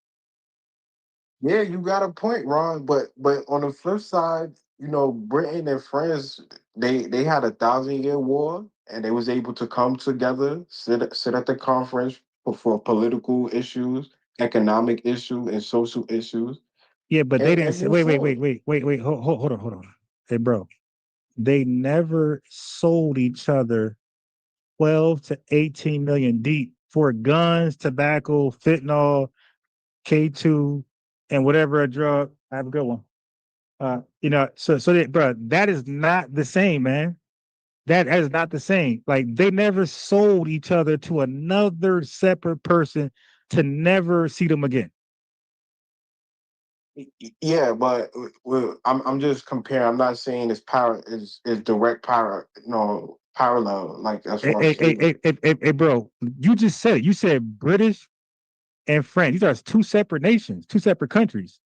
Yeah, you got a point, Ron. But on the flip side, Britain and France, they had 1,000-year war, and they was able to come together, sit at the conference for political issues, economic issues, and social issues, Yeah, but they didn't and say. move forward. Wait. Hold on. Hey, bro, they never sold each other 12 to 18 million deep for guns, tobacco, fentanyl, K2, and whatever a drug. Have a good one. Bro, that is not the same, man. That is not the same. Like they never sold each other to another separate person to never see them again. Yeah, but I'm just comparing. I'm not saying it's power is direct power, parallel, like as Hey, far as hey, hey, slavery. hey, hey, hey, hey, bro, you just said it. You said British and France. These are two separate nations, two separate countries.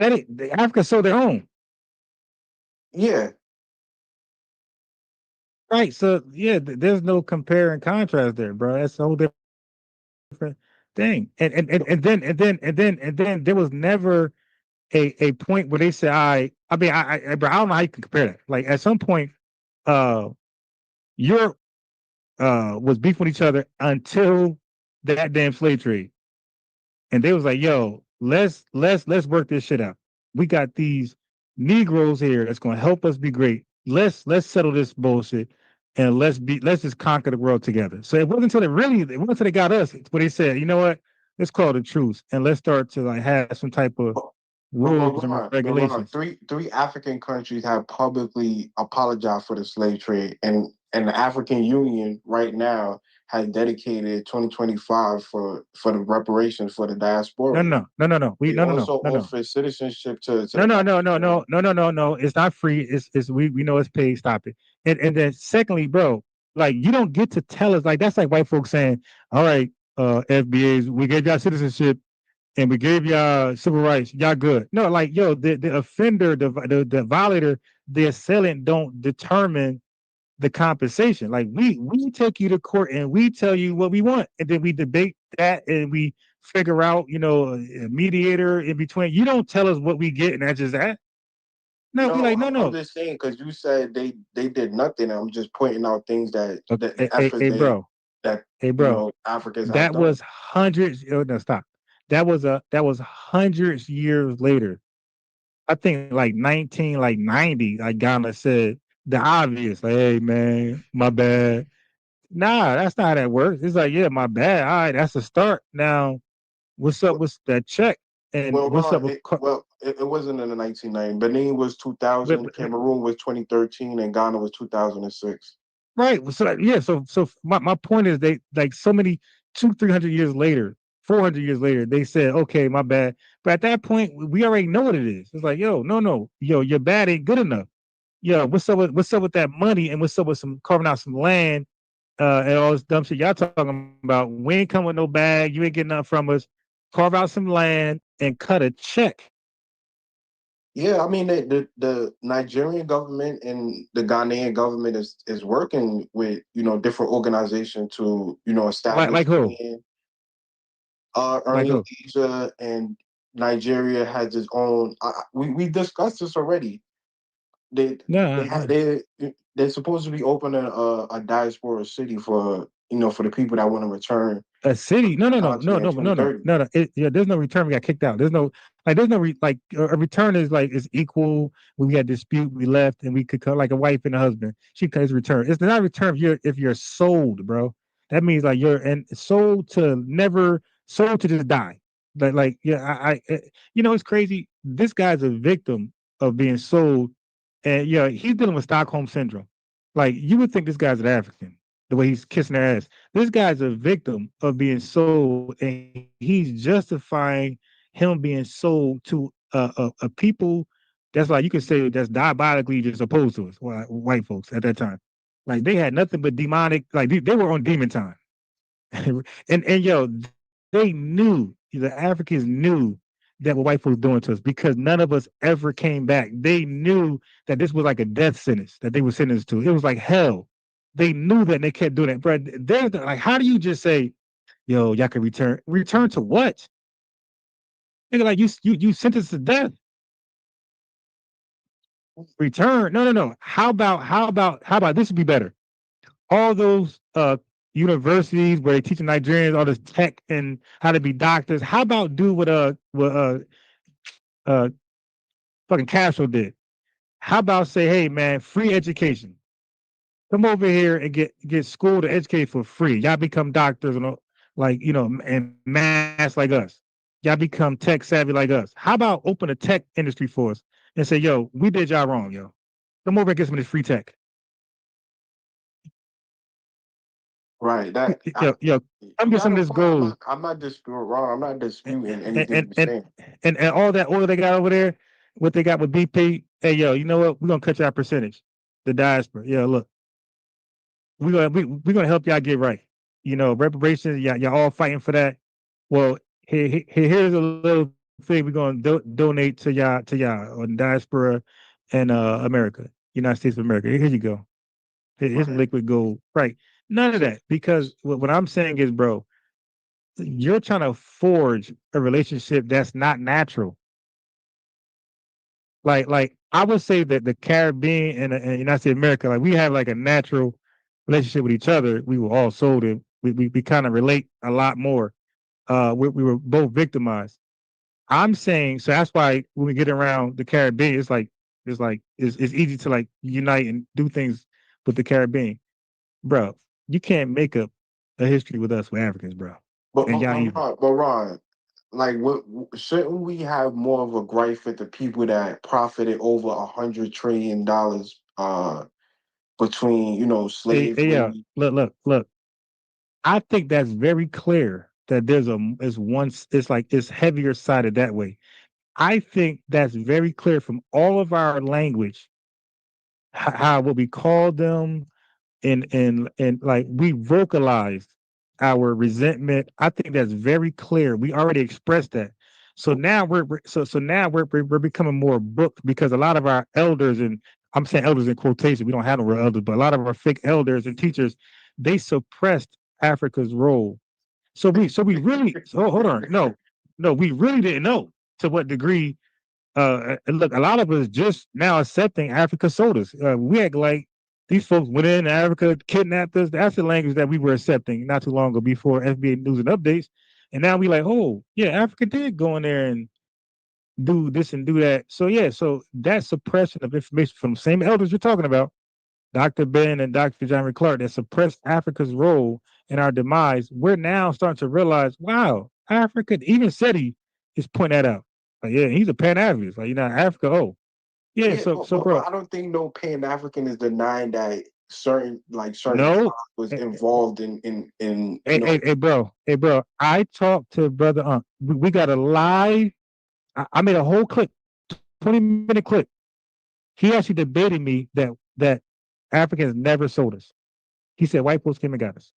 Africa sold their own, Yeah, right? So yeah, there's no compare and contrast there, bro. That's a whole different thing. And then there was never a point where they said, I mean, bro, I don't know how you can compare that. Like at some point, uh, Europe was beefing with each other until that damn slave trade. And they was like, "Yo, let's work this shit out. We got these Negroes here that's gonna help us be great. Let's settle this bullshit and let's just conquer the world together." So it wasn't until they got us where they said, "You know what? Let's call it a truce and let's start to like have some type of but rules and Ron, regulations." three African countries have publicly apologized for the slave trade, and the African Union right now has dedicated 2025 for the reparations for the No, diaspora. no, no, no, no. We They no, no, also no, no, no. offer citizenship to No, the no, no, no, diaspora. no, no, no, no, no. It's not free. It's we know it's paid. Stop it. And then secondly, bro, like you don't get to tell us like that's like white folks saying, "All right, FBAs, we gave y'all citizenship and we gave y'all civil rights. Y'all good." No, like yo, the offender, the violator, the assailant don't determine the compensation. Like we take you to court and we tell you what we want, and then we debate that and we figure out, a mediator in between. You don't tell us what we get, and that's just that. No, we No, like no, I'm no. just saying because you said they did nothing. I'm just pointing out things that Okay, the hey, efforts hey, they bro, that hey, bro. Africans have That done. was hundreds. Oh, no, stop. That was hundreds years later. I think like 90, like Ghana said the obvious, like, "Hey man, my bad." Nah, that's not how that works. It's like, yeah, my bad. All right, that's a start. Now, what's up with that check? And Well, what's Ron, up with it wasn't in the 1990s. Benin was but, 2000, but, Cameroon was 2013, and Ghana was 2006. right? So yeah, so my point is they like so many 200-300 years later, 400 years later, they said, okay, my bad. But at that point, we already know what it is. It's like, yo, no, yo, your bad ain't good enough. Yo, what's up with that money and what's up with some carving out some land and all this dumb shit y'all talking about? We ain't coming with no bag. You ain't getting nothing from us. Carve out some land and cut a check. Yeah, I mean the Nigerian government and the Ghanaian government is working with different organizations to Like establish who? land. Like Earning who? Asia and Nigeria has its own. We discussed this already. They they No, had they're supposed to be opening a diaspora city for the people that want to return a from city. No, the no, no, no, continent in no, no, no, 2030. no, no. Yeah, there's no return. We got kicked out. There's no like a return is like is equal. We had dispute. We left, and we could cut like a wife and a husband. She comes return. It's not a return if you're sold, bro. That means like you're and sold to never sold to just die. Like yeah, it's crazy. This guy's a victim of being sold, and yeah, he's dealing with Stockholm syndrome. Like you would think this guy's an African, the way he's kissing their ass. This guy's a victim of being sold, and he's justifying him being sold to a people that's like you could say that's diabolically just opposed to us, white folks at that time. Like they had nothing but demonic, like they were on demon time, and yo, they knew the Africans knew that what white folks doing to us because none of us ever came back. They knew that this was like a death sentence that they were sentenced to. It was like hell. They knew that and they kept doing it. But there's like, how do you just say, "Yo, y'all can return"? Return to what? Nigga, like you sentenced to death. Return? No, no, no. How about this would be better? All those universities where they teaching Nigerians all this tech and how to be doctors. How about do what uh fucking Castro did? How about say, hey man, free education. Come over here and get school to educate for free. Y'all become doctors and like and mass like us. Y'all become tech savvy like us. How about open a tech industry for us and say, yo, we did y'all wrong, yo. Come over and get some of this free tech. Right. Yo, come You get got some of a this point. gold. I'm not disputing wrong. I'm not and disputing and anything and you're and, saying. and all that oil they got over there, what they got with BP. Hey, yo, you know what? We're gonna cut you our percentage. the diaspora. Yeah, look, we're gonna help y'all get right. You know, reparations. Y'all all fighting for that. Well, here's a little thing we're gonna donate to y'all on diaspora and America, United States of America. Here you go. Here's some Right. liquid gold. Right. None of So that because what I'm saying is, bro, you're trying to forge a relationship that's not natural. Like I would say that the Caribbean and United States of America, like we have like a natural relationship with each other. We were all sold it. We kind of relate a lot more. We were both victimized. I'm saying so that's why when we get around the Caribbean, it's easy to like unite and do things with the Caribbean, bro. You can't make up a history with us with Africans, bro. but And but y'all but ain't even. Ron, but Ron, like shouldn't we have more of a gripe with the people that profited over $100 trillion between Yeah, slavery? look. I think that's very clear that there's a it's once it's like it's heavier sided that way. I think that's very clear from all of our language, how what we call them, and like we vocalized our resentment. I think that's very clear. We already expressed that. So now we're becoming more booked because a lot of our elders, and I'm saying elders in quotation, we don't have no real elders, but a lot of our fake elders and teachers, they suppressed Africa's role. So we really hold on. No, we really didn't know to what degree and look, a lot of us just now accepting Africa sold us. We act like these folks went in Africa, kidnapped us. That's the language that we were accepting not too long ago before FBA news and updates. And now we like, oh yeah, Africa did go in there and do this and do that. So yeah, so that suppression of information from the same elders you're talking about, Dr. Ben and Dr. John Clark, that suppressed Africa's role in our demise. We're now starting to realize, wow, Africa, even SETI is pointing that out. Like, yeah, he's a Pan Africanist. Like, Africa, oh, yeah, Yeah, so but bro, I don't think no Pan African is denying that certain no, tribes was hey, involved in hey, bro, I talked to brother. We got a live. I made a whole clip, 20-minute clip. He actually debated me that Africans never sold us. He said white folks came and got us.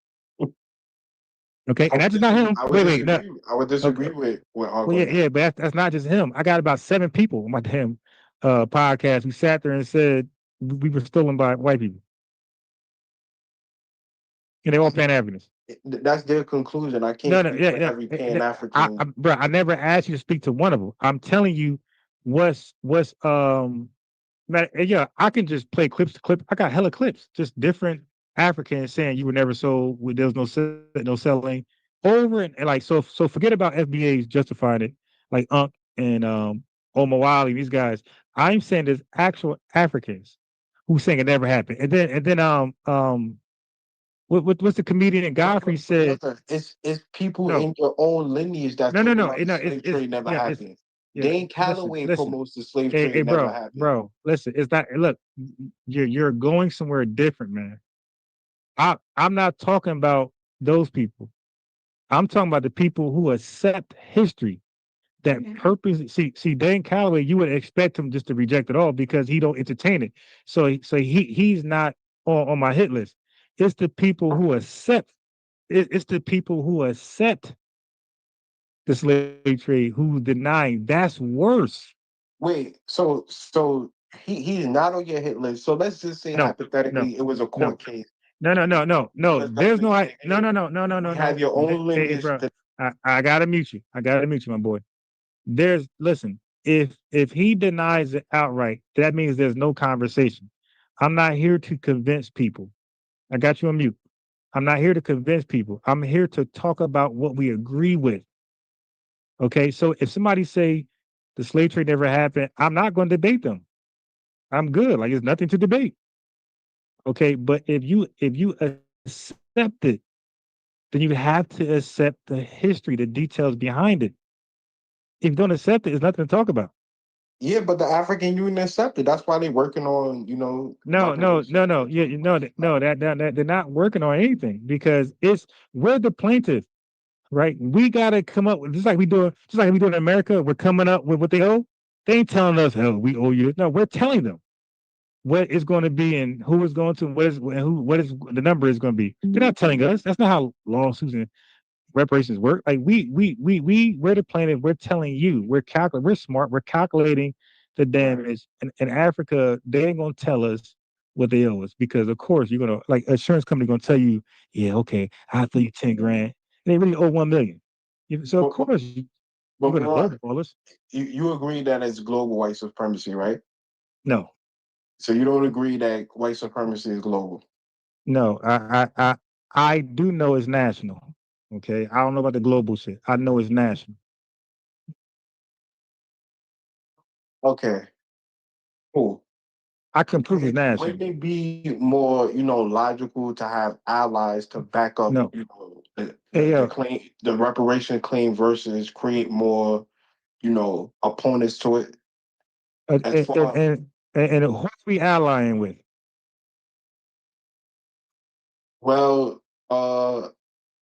Okay, I and would that's just not disagree. him. I would Wait, no, disagree. I would okay. disagree with Well, Uncle yeah, that. yeah, but that's not just him. I got about 7 people on my damn podcast who sat there and said we were stolen by white people, and they all Pan Africans. That's their conclusion. I can't No, no, speak yeah, for yeah. every Pan African. Bro, I never asked you to speak to one of them. I'm telling you, what's yeah. I can just play clips to clip. I got hella clips, just different Africans saying you were never sold. There was no selling over and like so. Forget about FBA's justifying it, like Unc and Omawali, these guys. I'm saying there's actual Africans who saying it never happened, and then what's the comedian and Godfrey said Brother, it's people no. in your own lineage that No, no, talk no, about the no. slave It's trade never yeah, it's happened. yeah. Dane Listen, Calloway listen. promotes the slave Hey, trade never bro, happened. listen. It's not. Look, you're going somewhere different, man. I'm not talking about those people. I'm talking about the people who accept history. That purpose. See, Dane Calloway, you would expect him just to reject it all because he don't entertain it. So he's not on my hit list. It's the people who accept. It's the people who accept the slave trade who's denying. That's worse. Wait, so he's not on your hit list. So let's just say No, no, hypothetically it was a no, court case. no. Let's There's no, just say no, you have no. your own Hey, lineage. bro, I gotta mute you. I gotta mute you, my boy. Listen. If he denies it outright, that means there's no conversation. I'm not here to convince people. I got you on mute. I'm not here to convince people. I'm here to talk about what we agree with. Okay, so if somebody say the slave trade never happened, I'm not going to debate them. I'm good. Like it's nothing to debate. Okay, but if you accept it, then you have to accept the history, the details behind it. If you don't accept it, there's nothing to talk about. Yeah, but the African Union accepted. That's why they're working on, No, no, reparations no, no. and Yeah, no, that they're not working on anything because we're the plaintiff, right? We gotta come up with just like we do in America. We're coming up with what they owe. They ain't telling us, oh, we owe you. No, we're telling them. what is going to be and who is going to what is the number is going to be. They're not telling us. That's not how lawsuits and reparations work. Like we're the planet. We're telling you. We're calculating. We're smart. We're calculating the damage. And in Africa, they ain't gonna tell us what they owe us because of course you're gonna like insurance company gonna tell you, yeah, okay, I'll pay you 10 grand. And they really owe 1 million. So of But course you're gonna Ron, lowball us. you agree that it's global white supremacy, right? No, So you don't agree that white supremacy is global. no, I do know it's national. Okay, I don't know about the global shit. I know it's national. Okay, cool. I can prove it's Wouldn't national. it be more, logical to have allies to back up, No, the, hey the yo, claim, the reparation claim versus create more, opponents to it? and As and, far and who we allying with? well, uh,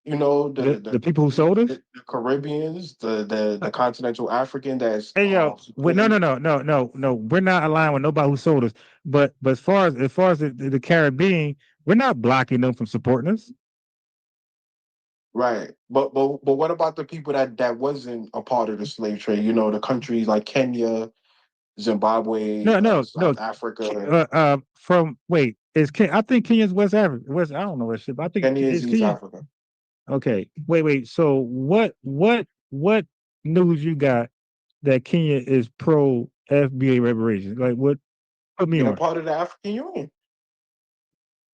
The people who sold us? the Caribbeans, the continental African that's Hey yo, well, no, supporting. no. We're not aligned with nobody who sold us. But as far as the Caribbean, we're not blocking them from supporting us. Right, but what about the people that wasn't a part of the slave trade? The countries like Kenya, Zimbabwe, No, no, no. South Africa. From wait, I think Kenya's West Africa. West, I don't know what shit, but I think Kenya is is East Kenya. Africa. Okay, wait. So what news you got that Kenya is pro FBA reparations? Like what? Put me They're on. part of the African Union.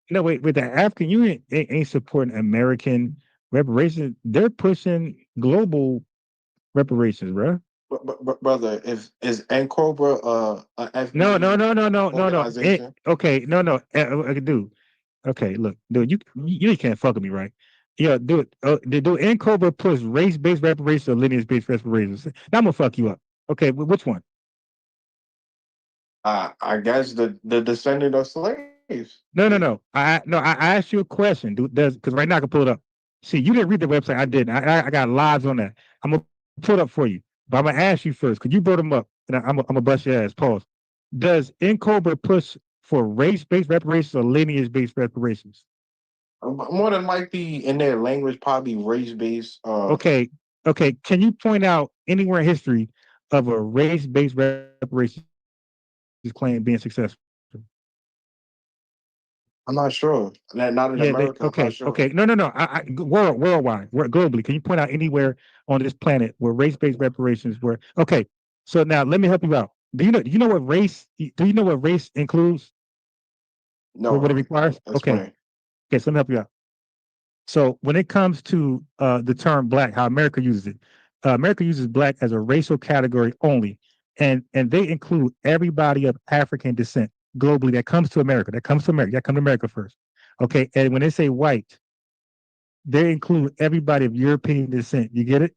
No, wait, the African Union ain't supporting American reparations. They're pushing global reparations, bro. But brother, if is NCOBRA a FBA No. organization? Okay, no. Dude. Okay, look, dude, you can't fuck with me, right? Yeah, dude. Do in Cobra push race based reparations or lineage based reparations? Now I'm gonna fuck you up. Okay, which one? I guess the descendant of slaves. No. I asked you a question. Does because right now I can pull it up. See, you didn't read the website. I didn't. I got lives on that. I'm gonna pull it up for you. But I'm gonna ask you first because you brought them up, and I'm gonna bust your ass. Pause. Does Cobra push for race based reparations or lineage based reparations? More than likely in their language, probably race based. Okay, okay. Can you point out anywhere in history of a race based reparations claim being successful? I'm not sure. Not in Yeah, America. I'm not sure. okay. No. Worldwide, globally. Can you point out anywhere on this planet where race-based reparations were? Okay, so now let me help you out. Do you know what race? Do you know what race includes? What it No, requires? Okay, explain. So let me help you out. So when it comes to the term black, how America uses it, America uses black as a racial category only, and they include everybody of African descent globally that comes to America. That comes to America. That come to America first. Okay, and when they say white, they include everybody of European descent. You get it?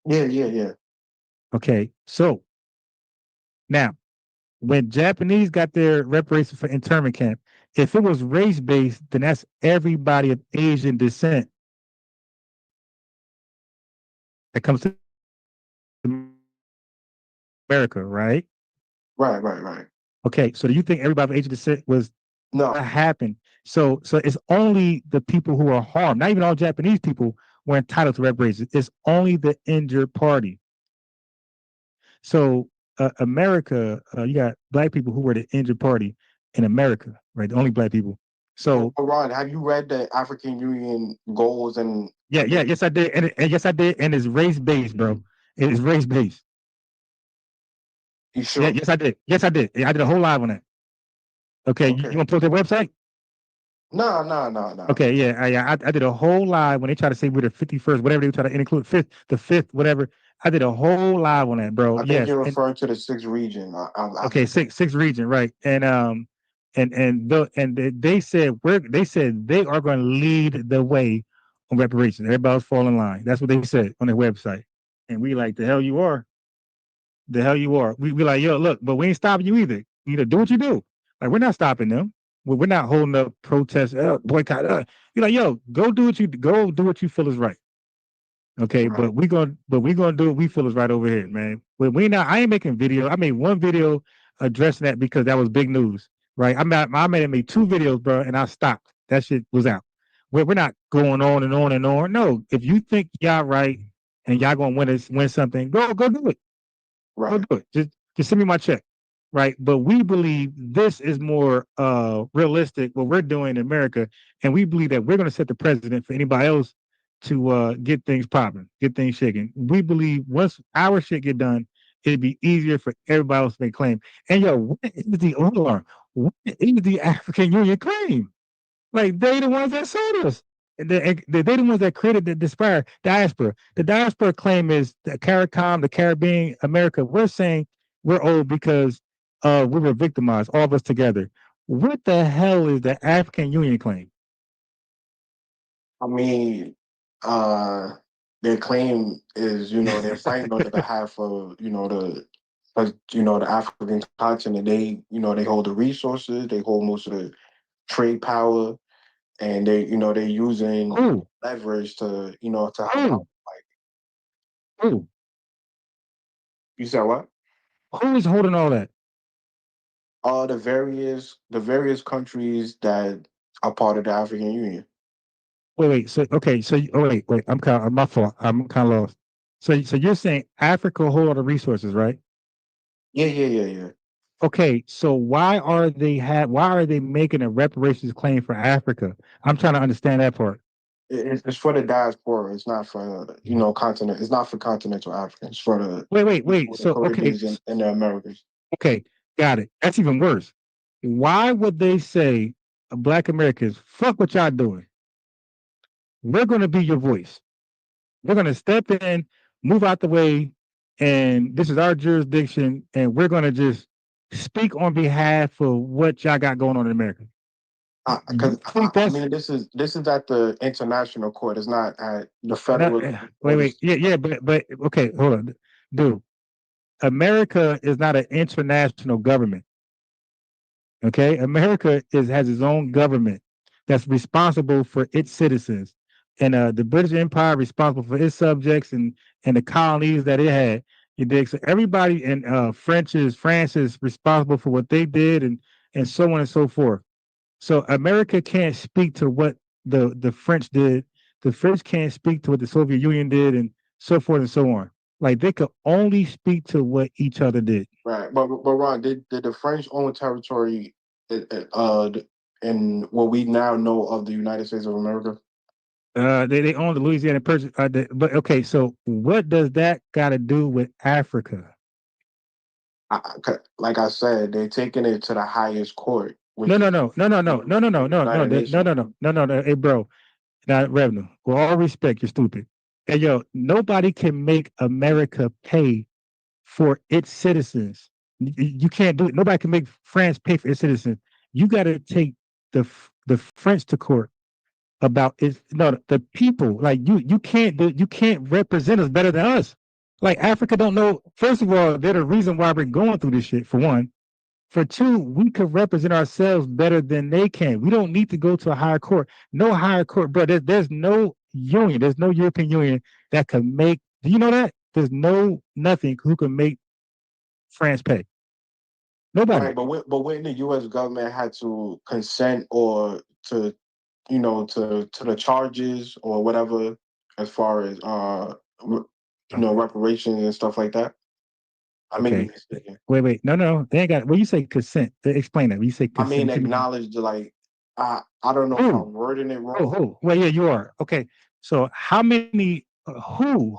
Yeah. Okay. So now, when Japanese got their reparations for internment camp, if it was race based, then that's everybody of Asian descent that comes to America, right? Right. Okay. So do you think everybody of Asian descent was No, what happened? So it's only the people who are harmed, not even all Japanese people were entitled to reparations. It's only the injured party. So America, you got black people who were the injured party in America, right? The only black people. So Ron, have you read the African Union goals and yes I did, and yes I did, and it's race based, bro. It is race based. you Yeah, sure? yes I did. Yeah, I did a whole live on that. Okay, you Okay. want to put their website? No. Okay, I did a whole live when they try to say we're the 51st, whatever they try to include the fifth, whatever. I did a whole live on that, bro. I think Yes, you're and referring to the sixth region. okay, six region, right? They said they are going to lead the way on reparations. Everybody else fall in line. That's what they said on their website. And we like the hell you are. The hell you are. We like, yo, look, but we ain't stopping you either. You either do what you do. Like we're not stopping them. We're not holding up protests, boycott. You're like, yo, go do what you feel is right. Okay, Right. but we gonna do what we feel is right over here, man. But we not. I ain't making video. I made one video addressing that because that was big news, right? I made 2 videos, bro, and I stopped. That shit was out. We're not going on and on and on. No, if you think y'all right and y'all gonna win something, go do it. Go Right. do it. Just send me my check, right? But we believe this is more realistic what we're doing in America, and we believe that we're going to set the precedent for anybody else to get things popping, get things shaking. We believe once our shit get done, it'd be easier for everybody else to make claim. And yo, what is the hold on? What is the African Union claim? Like they the ones that sold us. They the ones that created the diaspora. The diaspora claim is the CARICOM, the Caribbean, America. We're saying we're old because we were victimized, all of us together. What the hell is the African Union claim? I mean, uh, their claim is, they're fighting on the behalf of, the African continent. They hold the resources, they hold most of the trade power, and they're using Who? leverage to help out. Who? Like, Who? you said what? Who is holding all that? The various countries that are part of the African Union. Wait. So okay. So wait. I'm kind of my fault. I'm kind of lost. So you're saying Africa hold all the resources, right? Yeah, yeah, yeah, yeah. Okay, so why are they making a reparations claim for Africa? I'm trying to understand that part. It's for the diaspora. It's not for continent. It's not for continental Africa. It's for the Wait. people, the So okay, Caribbeans and the Americas. okay, got it. That's even worse. Why would they say Black Americans, fuck what y'all doing? We're gonna be your voice. We're gonna step in, move out the way, and this is our jurisdiction, and we're gonna just speak on behalf of what y'all got going on in America. You Because think I that's mean, this is at the international court. It's not at the no, federal or the. wait, yeah, but okay, hold on, dude. America is not an international government. Okay, America has its own government that's responsible for its citizens, and the British Empire responsible for its subjects and the colonies that it had. You dig? So everybody in France is responsible for what they did, and so on and so forth. So America can't speak to what the French did. The French can't speak to what the Soviet Union did, and so forth and so on. Like they could only speak to what each other did. Right, but Ron, did the French own territory, in what we now know of the United States of America? They own the Louisiana Purchase. But okay, so what does that got to do with Africa? Like I said, they're taking it to the highest court, No, which no, is no, no, no, no, no, no, no, no, no, United Nations. no. Hey, bro, not revenue. With all respect, you're stupid. Hey, yo, nobody can make America pay for its citizens. You can't do it. Nobody can make France pay for its citizens. You got to take the French to court about it. No, the people. Like you can't represent us better than us. Like Africa don't know. First of all, they're the reason why we're going through this shit. For one, for two, we could represent ourselves better than they can. We don't need to go to a higher court. No higher court, bro. There's no union. There's no European Union that can make. Do you know that? There's no nothing who can make France pay. Nobody. Right, but when the U.S. government had to consent or to to the charges or whatever, as far as reparations and stuff like that. I may be Okay. mistaken. Wait. No. They ain't got. When you say consent, explain that. When you say I mean, consent, what you mean? acknowledge like I don't know if Who? I'm wording it Oh, wrong. who? Well, yeah, you are. Okay. So how many? Who?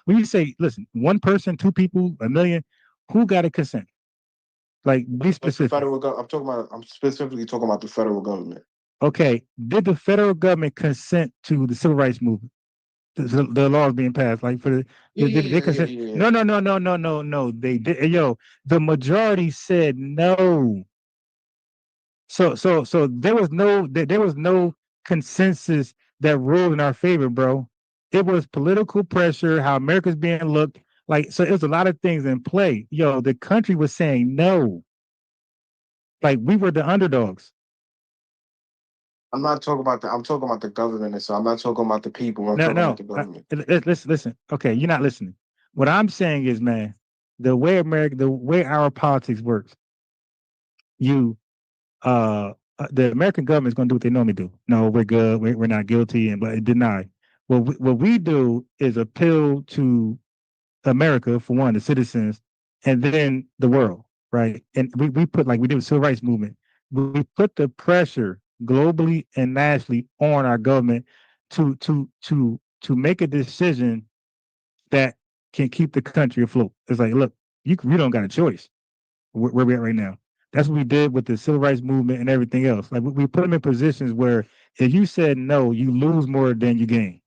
When you say, listen, one person, two people, a million, who got a consent? Like, be But the specific. federal government. I'm specifically talking about the federal government. Okay. Did the federal government consent to the civil rights movement? The laws being passed, like for the Yeah, did yeah, they yeah, consent? yeah, yeah. No. They did. Yo, the majority said no. So there was no consensus that ruled in our favor, bro. It was political pressure, how America's being looked like. So it was a lot of things in play. Yo, the country was saying no. Like we were the underdogs. I'm not talking about the. I'm talking about the government, and so I'm not talking about the people. I'm No, talking about no. the government. Listen. Okay, you're not listening. What I'm saying is, man, the way our politics works, you the American government is going to do what they normally do. No, we're good. We're not guilty, and but deny. What we do is appeal to America for one, the citizens, and then the world, right? And we put like we did with the civil rights movement. We put the pressure globally and nationally on our government to make a decision that can keep the country afloat. It's like, look, you don't got a choice where we're at right now. That's what we did with the civil rights movement and everything else. Like we put them in positions where if you said no, you lose more than you gain.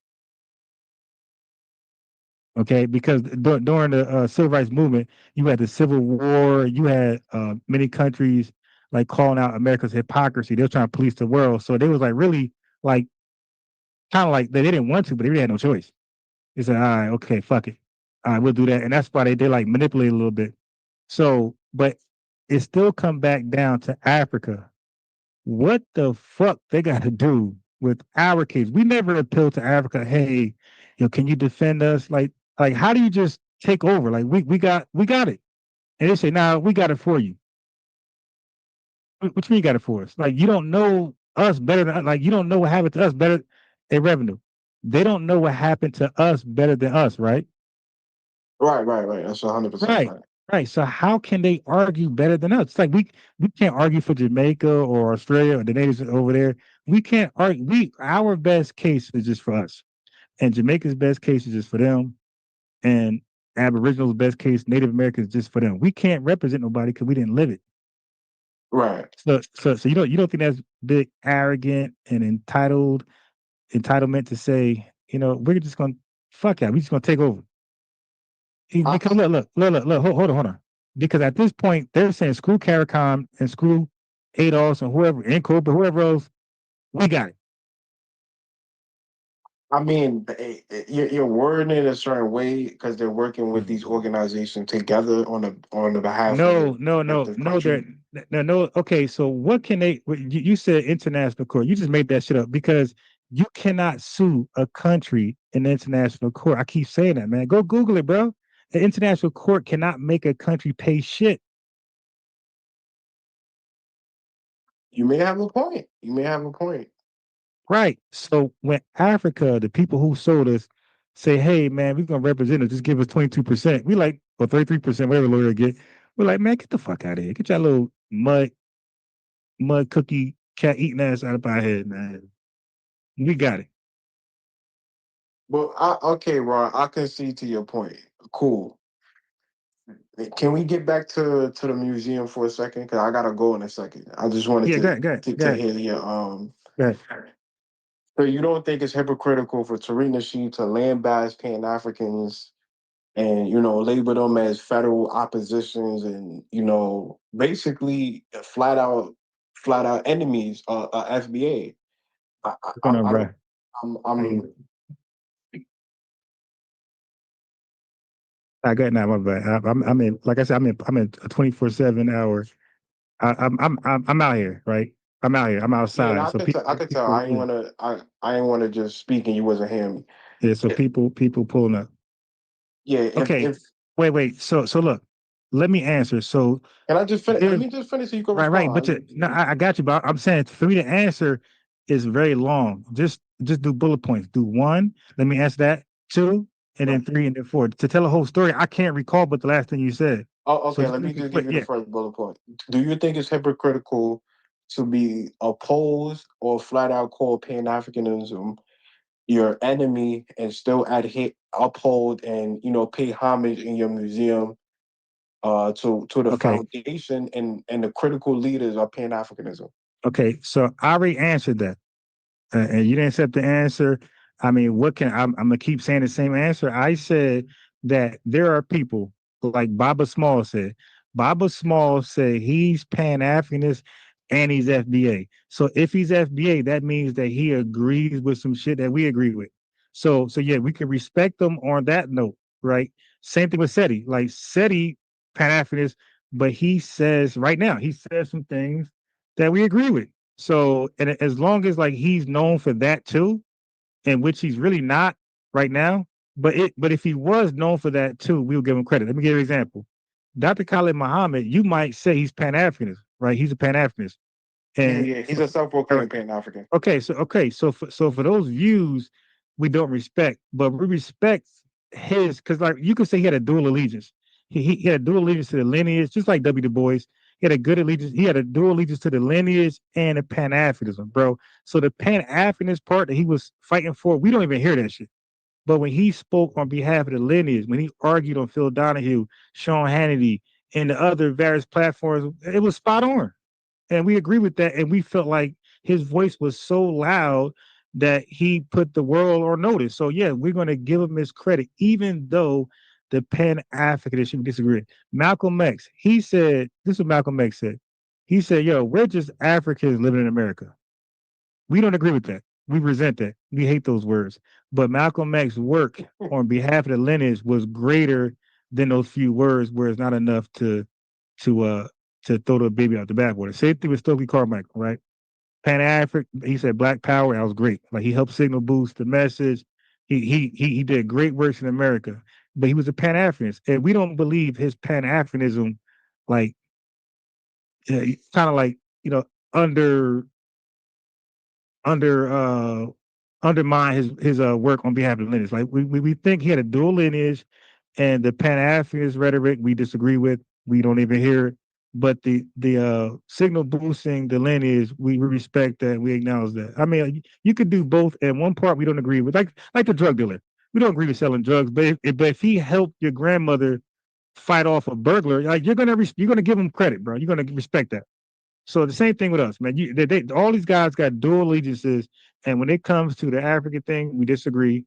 Okay, because during the civil rights movement, you had the Civil War, you had many countries like calling out America's hypocrisy. They were trying to police the world, so they was like really like kind of like they didn't want to, but they really had no choice. They said, "All right, okay, fuck it, all right, we'll do that," and that's why they like manipulate a little bit. So, but it still come back down to Africa. What the fuck they got to do with our kids? We never appeal to Africa. Hey, can you defend us? Like how do you just take over? Like we got it, and they say, "Nah, we got it for you." What you mean you got it for us? Like you don't know us better than like you don't know what happened to us better in revenue. They don't know what happened to us better than us, right? Right. That's 100% Right. right. Right. So how can they argue better than us? It's like we can't argue for Jamaica or Australia or the natives over there. We can't argue. Our best case is just for us, and Jamaica's best case is just for them, and Aboriginal's best case, Native Americans just for them. We can't represent nobody because we didn't live it. Right. So you don't think that's big, arrogant, and entitlement to say, we're just gonna fuck that. We're just gonna take over. I, Because look, hold on. Because at this point, they're saying screw CARICOM and screw ADOS and whoever, Incorp, whoever else, we got it. I mean, you're wording it a certain way because they're working with Mhm. these organizations together on the behalf of No, the no, no, respective no, country. no. Okay, so what can they? You said international court. You just made that shit up because you cannot sue a country in the international court. I keep saying that, man. Go Google it, bro. The international court cannot make a country pay shit. You may have a point. You may have a point. Right. So when Africa, the people who sold us, say, "Hey, man, we're gonna represent us. Just give us 22%." We like, or 33%, whatever lawyer get. We're like, man, get the fuck out of here. Get your little mud cookie cat eating ass out of our head, man. We got it. Well, okay, Ron, I can see to your point. Cool. Can we get back to the museum for a second? Because I gotta go in a second. I just wanted Yeah, go to ahead, go ahead, to, go to ahead, hear your go ahead. So you don't think it's hypocritical for Tariq Nasheed to lambast Pan Africans and label them as federal oppositions and basically flat out enemies FBA. What's going on, I don't bro? How I'm you? I got now, my bad. I'm in, like I said, I'm in a 24/7 hour. I'm out here, right? I'm out here. I'm yeah, outside. So I could tell I ain't yeah, wanna I ain't wanna just speak and you wasn't hearing me. yeah. So Eh, people pulling up. Yeah, Okay, if wait. So look, let me answer. So can I just finish? Let there's me just finish so you can right. But respond. no, I got you. But I'm saying for me to answer is very long. Just do bullet points. Do one. Let me answer that. Two, and then Right. three, and then four. To tell a whole story, I can't recall but the last thing you said. Oh, So okay. just Let me make it just give quick. you the Yeah. first bullet point. Do you think it's hypocritical to be opposed or flat out call Pan Africanism your enemy and still uphold and pay homage in your museum to the Okay. foundation and the critical leaders of Pan Africanism? Okay. So I already answered that. And you didn't accept the answer. I mean, I'm gonna keep saying the same answer. I said that there are people like Baba Small said. Baba Small said he's Pan Africanist and he's FBA. So if he's FBA, that means that he agrees with some shit that we agree with. So yeah, we can respect them on that note, right? Same thing with Seti. Like Seti, Pan Africanist, but he says right now he says some things that we agree with. So, and as long as like he's known for that too, and which he's really not right now, but if he was known for that too, we'll give him credit. Let me give you an example. Dr. Khalid Muhammad, you might say he's Pan-Africanist, right? He's a Pan-Africanist. Yeah, And yeah. He's a self-proclaimed Pan-African. so for those views, we don't respect, but we respect his because like you could say he had a dual allegiance. He had a dual allegiance to the lineage, just like W. Du Bois. He had a good allegiance. He had a dual allegiance to the lineage and the Pan Africanism, bro. So the Pan Africanist part that he was fighting for, we don't even hear that shit. But when he spoke on behalf of the lineage, when he argued on Phil Donahue, Sean Hannity, and the other various platforms, it was spot on. And we agree with that. And we felt like his voice was so loud that he put the world on notice. So yeah, we're gonna give him his credit, even though the Pan Africanists should disagree. Malcolm X, he said, this is what Malcolm X said. He said, yo, we're just Africans living in America. We don't agree with that. We resent that. We hate those words. But Malcolm X's work on behalf of the lineage was greater than those few words where it's not enough to uh to throw the baby out the bathwater. Same thing with Stokely Carmichael, right? Pan African, he said Black Power, that was great. Like he helped signal boost the message. He did great works in America, but he was a Pan Africanist, and we don't believe his Pan Africanism, like kind of like under under undermine his work on behalf of the lineage. Like we think he had a dual lineage, and the Pan Africanist rhetoric we disagree with. We don't even hear it. But the signal boosting the lineage, we respect that. We acknowledge that. I mean, you could do both. And one part we don't agree with, like the drug dealer. We don't agree with selling drugs, but if he helped your grandmother fight off a burglar, like you're gonna give him credit, bro. You're gonna respect that. So the same thing with us, man. All these guys got dual allegiances, and when it comes to the African thing, we disagree.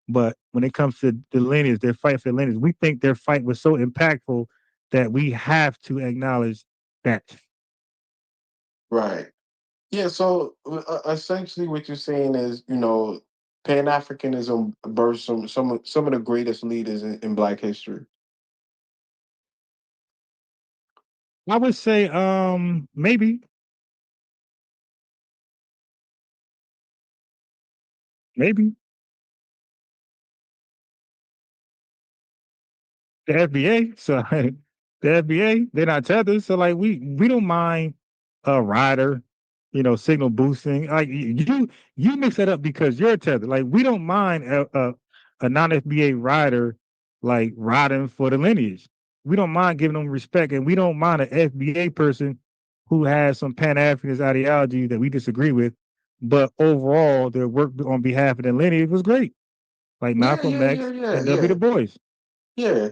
But when it comes to the lineage, their fight for the lineage, we think their fight was so impactful that we have to acknowledge that. Right. Yeah. So essentially, what you're saying is, Pan Africanism birthed some of the greatest leaders in Black history. I would say, maybe, maybe the FBA. So the FBA, they're not tethered. So like we don't mind a rider, signal boosting. Like you mix that up because you're tethered. Like we don't mind a non FBA rider like riding for the lineage. We don't mind giving them respect, and we don't mind an FBA person who has some Pan Africanist ideology that we disagree with. But overall, their work on behalf of the lineage was great, like Yeah, Malcolm yeah, yeah, X yeah, and W. Du yeah, Bois. yeah.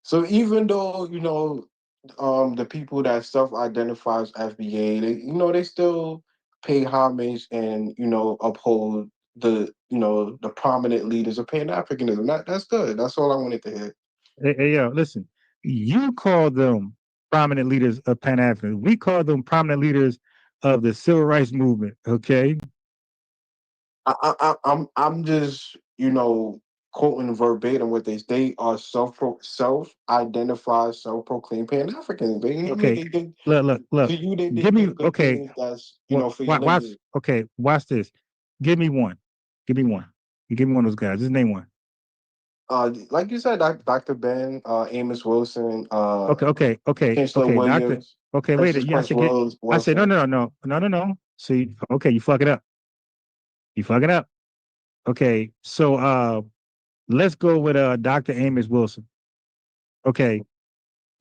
So even though the people that self-identify as FBA, they still pay homage and uphold the prominent leaders of Pan Africanism. That's good. That's all I wanted to hear. Hey, yo, listen, you call them prominent leaders of Pan Africanism. We call them prominent leaders of the civil rights movement. Okay. I'm just quoting verbatim what they are self-identified, self-proclaimed Pan Africans. I mean, Okay. they Look. to you they Give me doing good okay. things that's for your Watch. lineage. Okay. Watch this. Give me one. Give me one. You give me one of those guys. Just name one. Like you said, Dr. Ben, Amos Wilson, Chancellor Doctor. Williams, Okay. Wait. Princess Yeah. I Prince said get. I said no. Wilson. No. No. No. No. No. See. Okay. You fuck it up. You fuck it up. Okay. So let's go with Dr. Amos Wilson. Okay.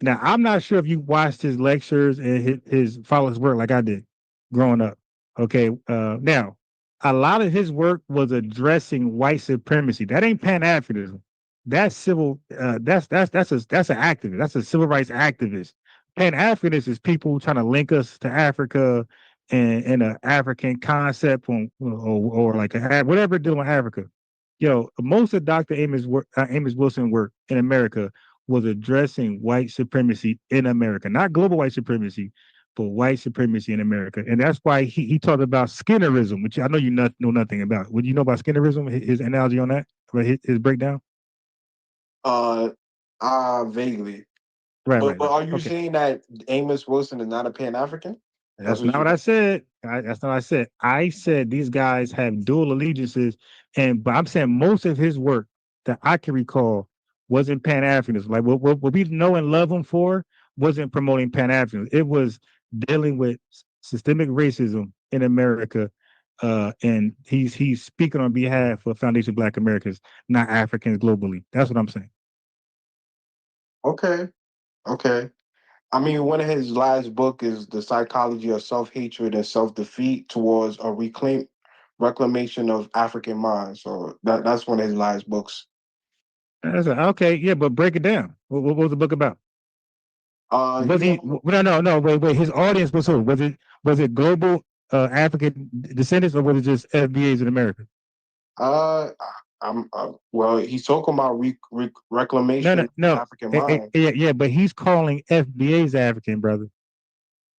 Now, I'm not sure if you watched his lectures and his follow his work like I did growing up. Okay. Now, a lot of his work was addressing white supremacy. That ain't Pan Africanism. That's civil. That's an activist. That's a civil rights activist. Pan Africanist is people trying to link us to Africa and an African concept or like whatever dealing with Africa. Yo, most of Dr. Amos Wilson work in America was addressing white supremacy in America, not global white supremacy, but white supremacy in America. And that's why he talked about Skinnerism, which I know you know nothing about. Would you know about Skinnerism, his analogy on that, or his breakdown? Uh, Vaguely. Right. But are you Okay. saying that Amos Wilson is not a Pan African? That's That's what not what you. I said. That's not what I said. I said these guys have dual allegiances, but I'm saying most of his work that I can recall wasn't Pan Africanism. Like what we know and love him for wasn't promoting Pan Africanism. It was dealing with systemic racism in America. And he's speaking on behalf of Foundation Black Americans, not Africans globally. That's what I'm saying. Okay, okay. I mean, one of his last book is The Psychology of Self-Hatred and Self-Defeat Towards a Reclamation of African Mind. So that's one of his last books. Okay, yeah, but break it down. What was the book about? Was He had, he? No. Wait. His audience was who? Was it global African descendants, or was it just FBAs in America? uh, well, he's talking about No, reclamation no, of no. African mind. Yeah, but he's calling FBAs African, brother.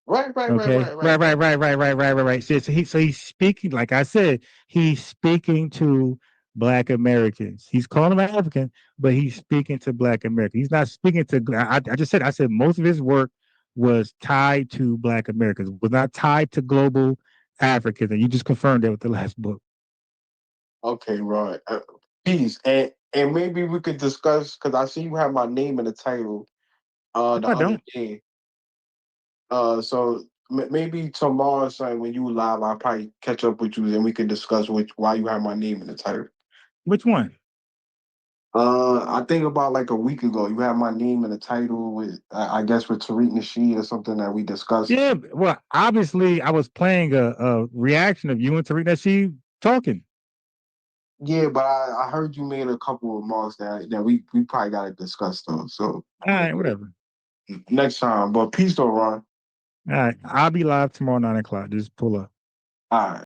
Right, right, right, Okay. right, right. Right. So he's speaking, like I said, he's speaking to Black Americans. He's calling them African, but he's speaking to Black Americans. He's not speaking to. I said most of his work was tied to Black Americans, was not tied to global Africans, and you just confirmed that with the last book. Okay, right. Peace, and maybe we could discuss because I see you have my name in the title. No, The I other don't. day. So maybe tomorrow, son, when you live, I'll probably catch up with you and we can discuss why you have my name in the title. Which one? I think about like a week ago, you had my name in the title with, I guess, with Tariq Nasheed or something that we discussed. Yeah, well, obviously, I was playing a reaction of you and Tariq Nasheed talking. Yeah, but I heard you made a couple of remarks that we probably got to discuss though. So All right, whatever. next time, but peace though, Ron. All right, I'll be live tomorrow 9 o'clock. Just pull up. All right.